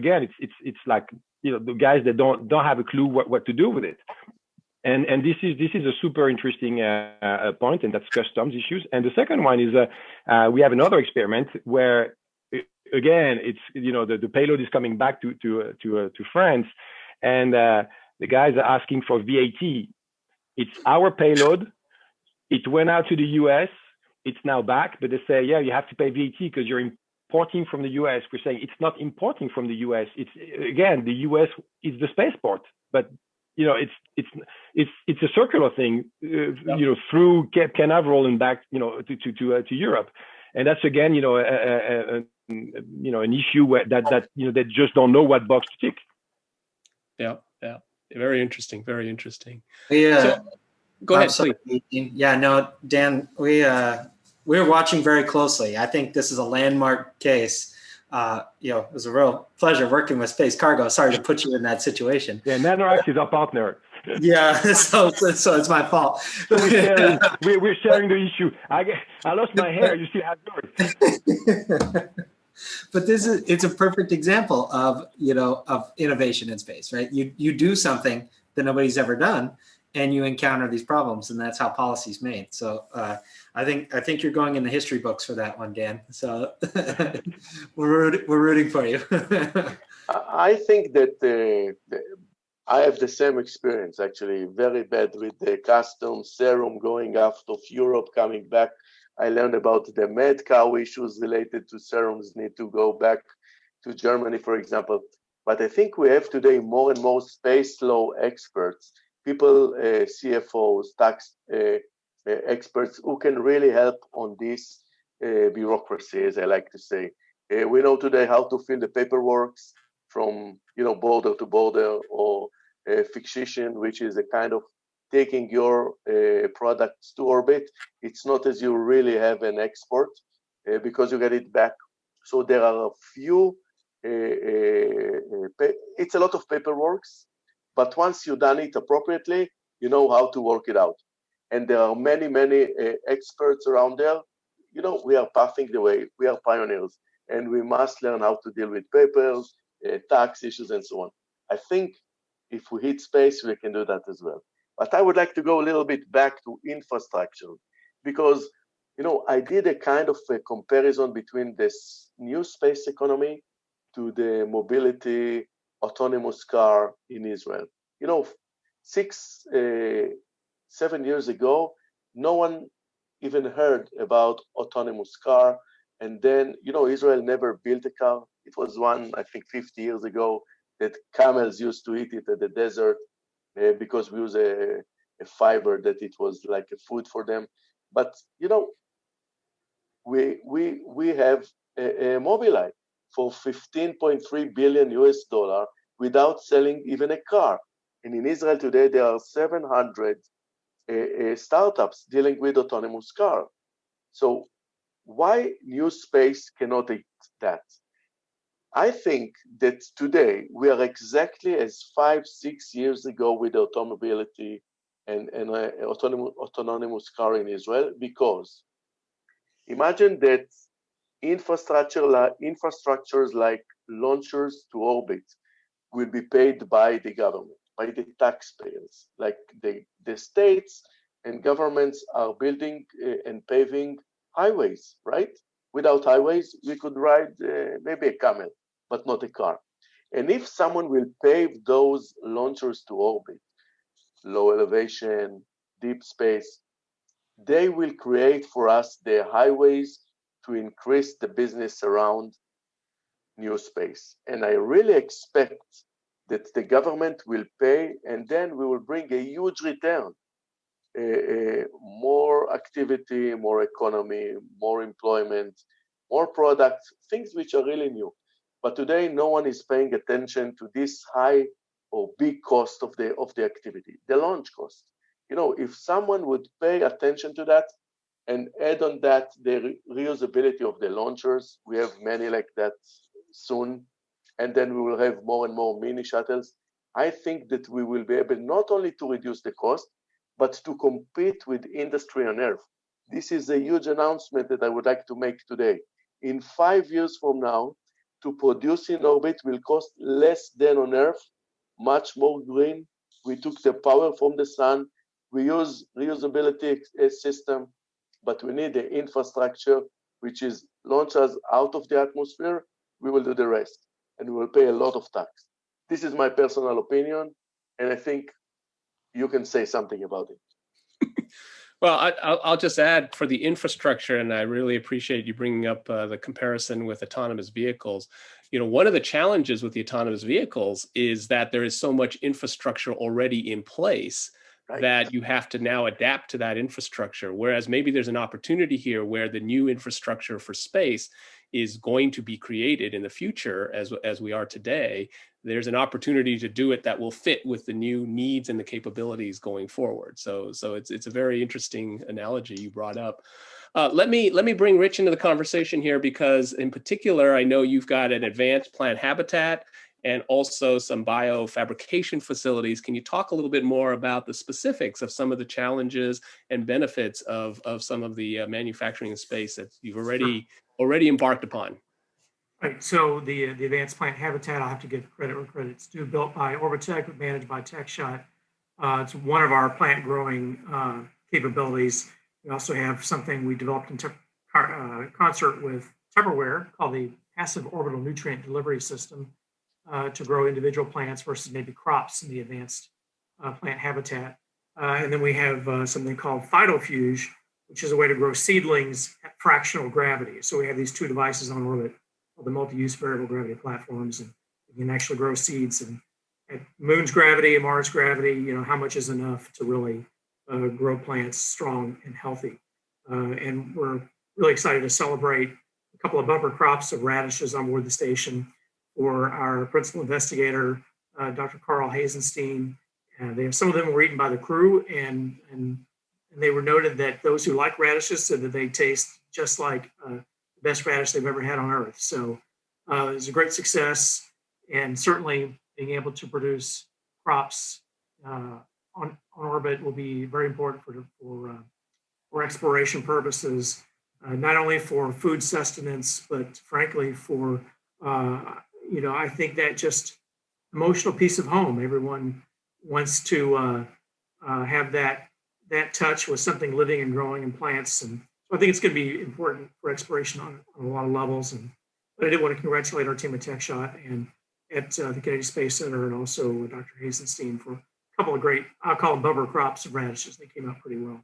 again, it's like, the guys that don't have a clue what to do with it. And this is a super interesting point, and that's customs issues. And the second one is we have another experiment where, again, it's, the payload is coming back to France, and the guys are asking for VAT. It's our payload. It went out to the US. It's now back, but they say, yeah, you have to pay VAT because you're importing from the US. We're saying it's not importing from the US. It's, again, the US is the spaceport, but it's a circular thing, through Cape Canaveral and back, to Europe, and that's again, an issue where that they just don't know what box to tick. Yeah, very interesting, very interesting. So, go ahead, please. Yeah, no, Dan, we're watching very closely. I think this is a landmark case. It was a real pleasure working with Space Cargo. Sorry to put you in that situation. Yeah, NanoRax is our partner. Yeah, so it's my fault. We're sharing the issue. I lost my hair. You still have yours. But it's a perfect example of innovation in space, right? You do something that nobody's ever done, and you encounter these problems, and that's how policy's made. So I think you're going in the history books for that one, Dan. So we're rooting for you. I think that I have the same experience, actually, very bad with the customs serum going out of Europe, coming back. I learned about the mad cow issues related to serums need to go back to Germany, for example. But I think we have today more and more space law experts, people, CFOs, tax experts who can really help on this bureaucracy, as I like to say. We know today how to fill the paperwork from border to border, or fixation, which is a kind of taking your products to orbit. It's not as you really have an export because you get it back. So there are a few, it's a lot of paperwork, but once you've done it appropriately, you know how to work it out. And there are many, many experts around there. We are paving the way. We are pioneers, and we must learn how to deal with papers, tax issues, and so on. I think if we hit space, we can do that as well. But I would like to go a little bit back to infrastructure, because I did a kind of a comparison between this new space economy to the mobility autonomous car in Israel. 7 years ago, no one even heard about autonomous car. And then, Israel never built a car. It was one, I think, 50 years ago that camels used to eat it at the desert because we use a fiber that it was like a food for them. But, we have a Mobileye for 15.3 billion US dollar without selling even a car. And in Israel today, there are 700 startups dealing with autonomous car. So why new space cannot eat that? I think that today we are exactly as 5-6 years ago with automobility and autonomous car in Israel, because imagine that infrastructures like launchers to orbit will be paid by the government, by the taxpayers. Like the states and governments are building and paving highways, right? Without highways, we could ride maybe a camel, but not a car. And if someone will pave those launchers to orbit, low elevation, deep space, they will create for us the highways to increase the business around new space. And I really expect that the government will pay, and then we will bring a huge return. More activity, more economy, more employment, more products, things which are really new. But today, no one is paying attention to this high or big cost of the activity, the launch cost. If someone would pay attention to that and add on that the reusability of the launchers, we have many like that soon, and then we will have more and more mini shuttles. I think that we will be able not only to reduce the cost, but to compete with industry on Earth. This is a huge announcement that I would like to make today. In 5 years from now, to produce in orbit will cost less than on Earth, much more green. We took the power from the sun. We use reusability system, but we need the infrastructure, which is launch us out of the atmosphere. We will do the rest, and we will pay a lot of tax. This is my personal opinion, and I think you can say something about it. Well, I'll just add for the infrastructure, and I really appreciate you bringing up the comparison with autonomous vehicles. One of the challenges with the autonomous vehicles is that there is so much infrastructure already in place that you have to now adapt to that infrastructure. Whereas maybe there's an opportunity here where the new infrastructure for space is going to be created in the future as we are today. There's an opportunity to do it that will fit with the new needs and the capabilities going forward. So it's a very interesting analogy you brought up. Let me bring Rich into the conversation here, because in particular, I know you've got an advanced plant habitat and also some biofabrication facilities. Can you talk a little bit more about the specifics of some of the challenges and benefits of some of the manufacturing space that you've already embarked upon? Right. So the advanced plant habitat, I'll have to give credit where credit's due, built by Orbitech, but managed by TechShot. It's one of our plant growing capabilities. We also have something we developed in concert with Tupperware called the Passive Orbital Nutrient Delivery System to grow individual plants versus maybe crops in the advanced plant habitat. And then we have something called Phytofuge, which is a way to grow seedlings at fractional gravity. So we have these two devices on orbit, the multi-use variable gravity platforms, and you can actually grow seeds. And at Moon's gravity and Mars gravity, how much is enough to really grow plants strong and healthy? And we're really excited to celebrate a couple of bumper crops of radishes on board the station for our principal investigator, Dr. Carl Hazenstein. Some of them were eaten by the crew, and they were noted that those who like radishes said that they taste just like the best radish they've ever had on Earth. So it was a great success, and certainly being able to produce crops on orbit will be very important for exploration purposes, not only for food sustenance, but frankly for, I think that just emotional peace of home. Everyone wants to have that touch with something living and growing in plants. And so I think it's going to be important for exploration on a lot of levels. But I did want to congratulate our team at TechShot and at the Kennedy Space Center, and also Dr. Hazenstein for a couple of great, I'll call them bumper crops of radishes. They came out pretty well.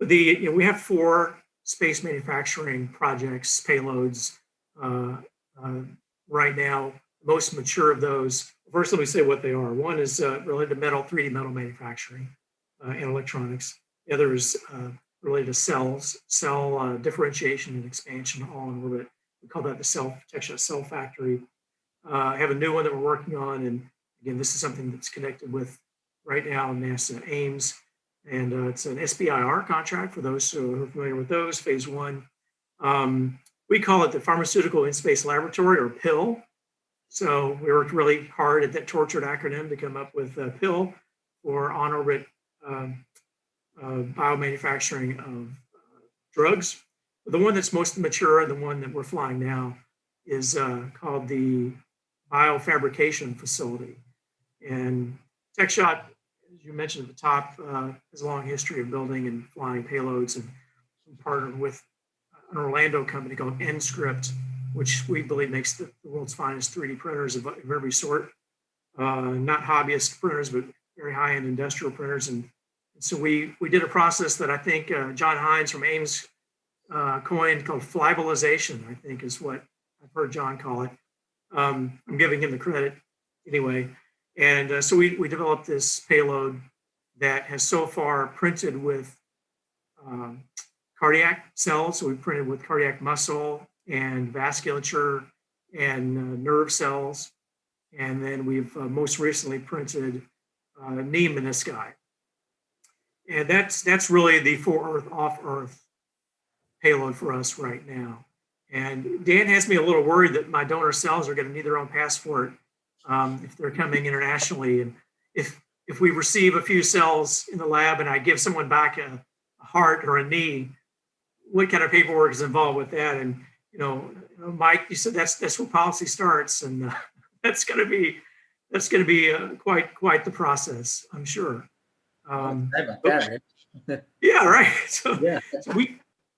We have 4 space manufacturing projects, payloads right now. The most mature of those, first let me say what they are. One is related to 3D metal manufacturing and electronics. The other is related to cell differentiation and expansion, all in orbit. We call that the TechShot Cell Factory. I have a new one that we're working on, and again, this is something that's connected with right now NASA Ames, and it's an SBIR contract for those who are familiar with those, phase 1. We call it the Pharmaceutical In-Space Laboratory, or PIL. So we worked really hard at that tortured acronym to come up with PIL for on-orbit biomanufacturing of drugs. The one that's most mature, the one that we're flying now, is called the Biofabrication Facility. And TechShot, as you mentioned at the top, has a long history of building and flying payloads, and partnered with an Orlando company called Nscript, which we believe makes the world's finest 3D printers of every sort. Not hobbyist printers, but very high-end industrial printers. And so we did a process that I think John Hines from Ames coined, called flybalization, I think is what I've heard John call it. I'm giving him the credit anyway. And so we developed this payload that has so far printed with cardiac cells. So we printed with cardiac muscle and vasculature and nerve cells. And then we've most recently printed knee menisci. And that's really the for Earth, off Earth payload for us right now. And Dan has me a little worried that my donor cells are going to need their own passport if they're coming internationally. And if we receive a few cells in the lab and I give someone back a heart or a knee, what kind of paperwork is involved with that? And Mike, you said that's where policy starts, and that's going to be quite the process, I'm sure. Yeah, right. So, Yeah. so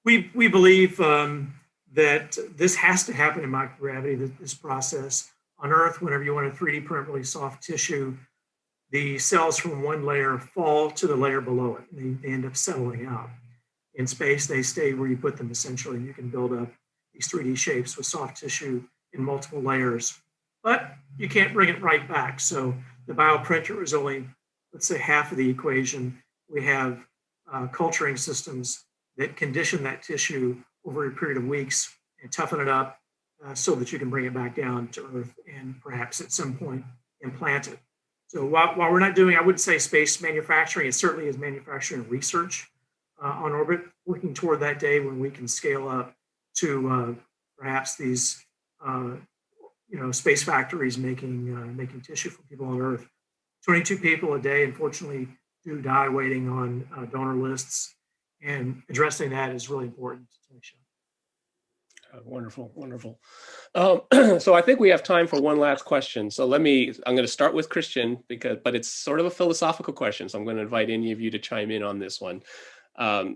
we believe that this has to happen in microgravity. This process on Earth, whenever you want to 3D print really soft tissue, the cells from one layer fall to the layer below it. They end up settling out. In space, they stay where you put them essentially. You can build up these 3D shapes with soft tissue in multiple layers, but you can't bring it right back. So the bioprinter is only, let's say, half of the equation. We have culturing systems that condition that tissue over a period of weeks and toughen it up so that you can bring it back down to Earth and perhaps at some point implant it. So while we're not doing, I wouldn't say space manufacturing, it certainly is manufacturing research on orbit, working toward that day when we can scale up to perhaps these space factories making tissue for people on Earth. 22 people a day, unfortunately, do die waiting on donor lists, and addressing that is really important. Wonderful, wonderful. So I think we have time for one last question. So I'm going to start with Christian but it's sort of a philosophical question. So I'm going to invite any of you to chime in on this one.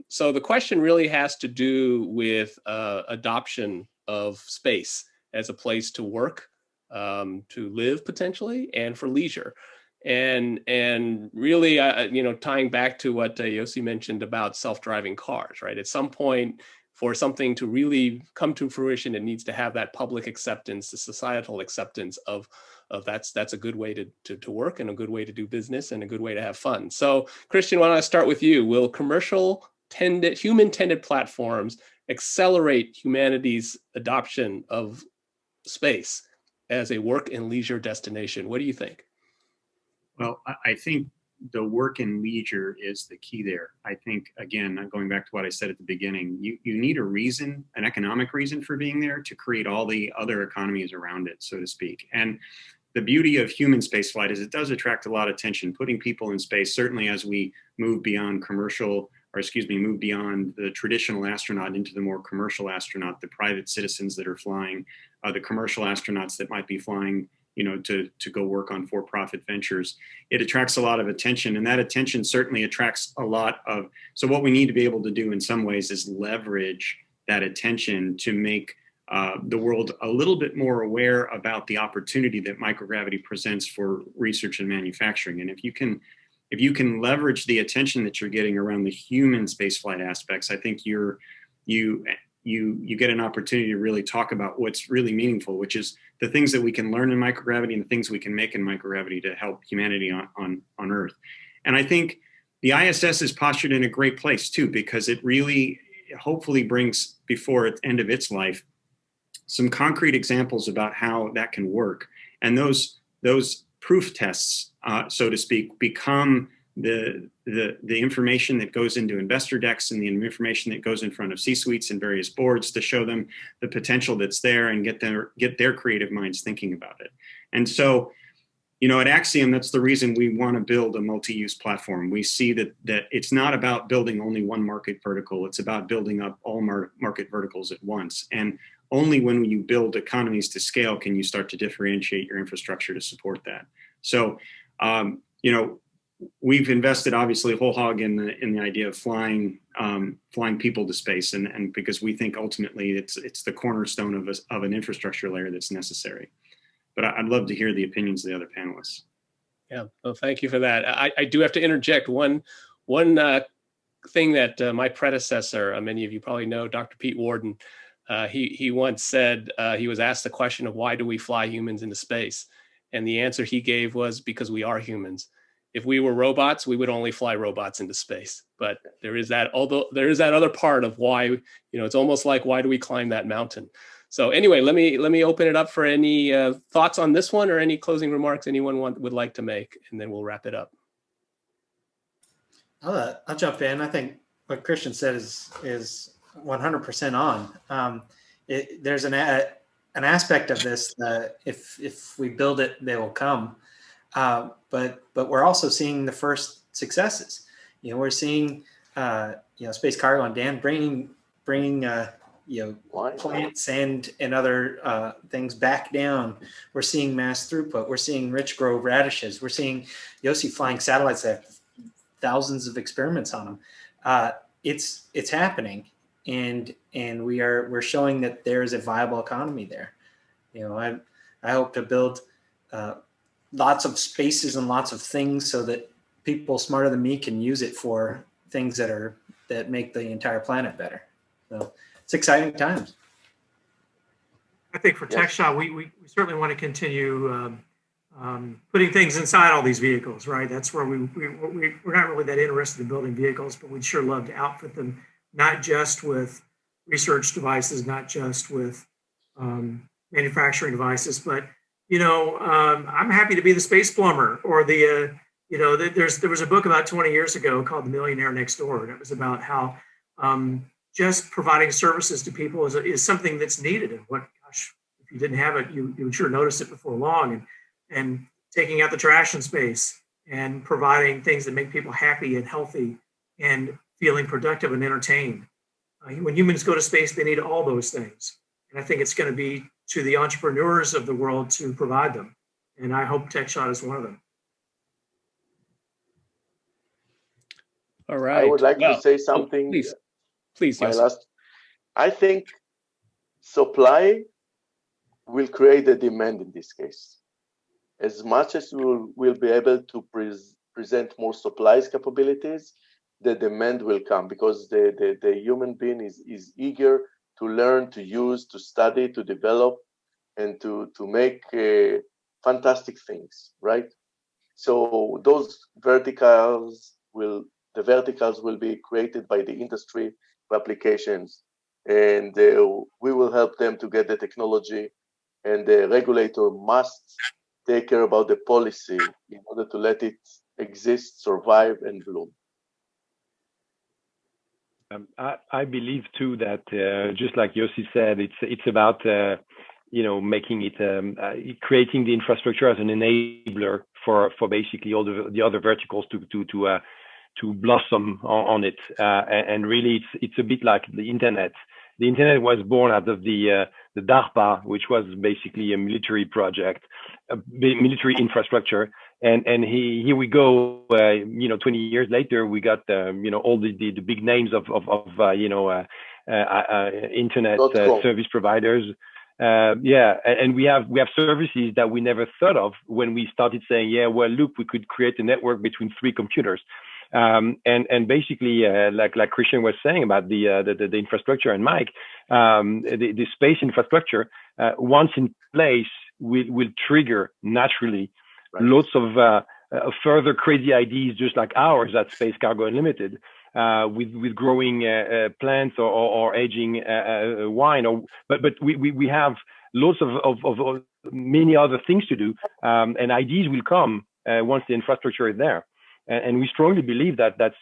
So the question really has to do with adoption of space as a place to work, to live potentially, and for leisure. And really, tying back to what Yossi mentioned about self-driving cars, right? At some point, for something to really come to fruition, it needs to have that public acceptance, the societal acceptance of that's a good way to work and a good way to do business and a good way to have fun. So Christian, why don't I start with you? Will human-tended platforms accelerate humanity's adoption of space as a work and leisure destination? What do you think? Well, I think the work and leisure is the key there. I think, again, I'm going back to what I said at the beginning, you need a reason, an economic reason for being there to create all the other economies around it, so to speak. And the beauty of human spaceflight is it does attract a lot of attention, putting people in space, certainly as we move beyond move beyond the traditional astronaut into the more commercial astronaut, the private citizens that are flying, the commercial astronauts that might be flying to go work on for-profit ventures. It attracts a lot of attention, and that attention certainly attracts a lot of, so what we need to be able to do in some ways is leverage that attention to make the world a little bit more aware about the opportunity that microgravity presents for research and manufacturing. And if you can leverage the attention that you're getting around the human spaceflight aspects, I think you get an opportunity to really talk about what's really meaningful, which is the things that we can learn in microgravity and the things we can make in microgravity to help humanity on Earth. And I think the ISS is postured in a great place too, because it really hopefully brings before the end of its life some concrete examples about how that can work. And those proof tests, so to speak, become the information that goes into investor decks and the information that goes in front of C-suites and various boards to show them the potential that's there and get their creative minds thinking about it. And so, at Axiom, that's the reason we want to build a multi-use platform. We see that it's not about building only one market vertical. It's about building up all market verticals at once. And only when you build economies to scale can you start to differentiate your infrastructure to support that. So, we've invested obviously whole hog in the idea of flying people to space, and because we think ultimately it's the cornerstone of an infrastructure layer that's necessary. But I'd love to hear the opinions of the other panelists. Yeah, well, thank you for that. I do have to interject one thing that my predecessor, many of you probably know, Dr. Pete Worden, he once said, he was asked the question of why do we fly humans into space? And the answer he gave was because we are humans. if we were robots, we would only fly robots into space. But there is that, although there is that other part of why, it's almost like, why do we climb that mountain? So anyway, let me open it up for any thoughts on this one or any closing remarks anyone would like to make, and then we'll wrap it up. I'll jump in. I think what Christian said is 100% on. There's an aspect of this that if we build it, they will come. But we're also seeing the first successes. We're seeing space cargo and Dan bringing plants and other things back down. We're seeing mass throughput. We're seeing rich grow radishes. We're seeing Yossi flying satellites that have thousands of experiments on them. It's happening, and we're showing that there is a viable economy there. I hope to build lots of spaces and lots of things so that people smarter than me can use it for things that make the entire planet better. So it's exciting times. I think for TechShot, we certainly want to continue putting things inside all these vehicles, right? That's where we're not really that interested in building vehicles, but we'd sure love to outfit them, not just with research devices, not just with manufacturing devices, but I'm happy to be the space plumber or there was a book about 20 years ago called The Millionaire Next Door, and it was about how just providing services to people is something that's needed. And if you didn't have it, you would sure notice it before long. And taking out the trash in space and providing things that make people happy and healthy and feeling productive and entertained. When humans go to space, they need all those things. And I think it's going to be to the entrepreneurs of the world to provide them. And I hope TechShot is one of them. All right. I would like to say something. Please. I think supply will create a demand in this case. As much as we'll be able to present more supplies capabilities, the demand will come because the human being is eager to learn, to use, to study, to develop, and to make fantastic things, right? So those verticals will be created by the industry for applications, and we will help them to get the technology, and the regulator must take care about the policy in order to let it exist, survive, and bloom. I believe too that just like Yossi said, it's about making it creating the infrastructure as an enabler for basically all the other verticals to blossom on it, and really it's a bit like the internet. The internet was born out of the DARPA, which was basically a military project, a military infrastructure. And here we go, 20 years later, we got, all the big names of internet service providers. And we have services that we never thought of when we started saying, look, we could create a network between 3 computers. And basically, like Christian was saying about the infrastructure, and Mike, the space infrastructure, once in place, will trigger naturally lots of further crazy ideas, just like ours at Space Cargo Unlimited, with growing plants or aging wine. But we have lots of many other things to do, and ideas will come once the infrastructure is there. And we strongly believe that's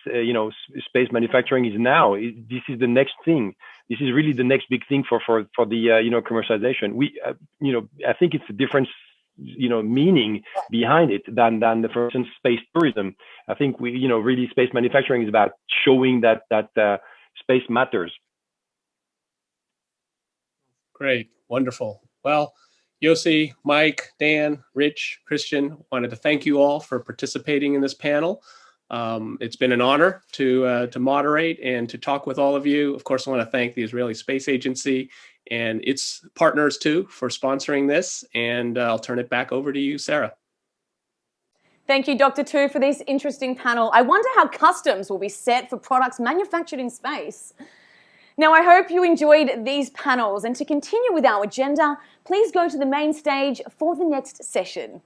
space manufacturing is now. This is the next thing. This is really the next big thing for the commercialization. I think it's a different meaning behind it than for instance space tourism. I think really space manufacturing is about showing that space matters. Great, wonderful. Well, Yossi, Mike, Dan, Rich, Christian, wanted to thank you all for participating in this panel. It's been an honor to moderate and to talk with all of you. Of course, I want to thank the Israeli Space Agency and its partners too for sponsoring this. And I'll turn it back over to you, Sarah. Thank you, Dr. Tu, for this interesting panel. I wonder how customs will be set for products manufactured in space. Now, I hope you enjoyed these panels, and to continue with our agenda, please go to the main stage for the next session.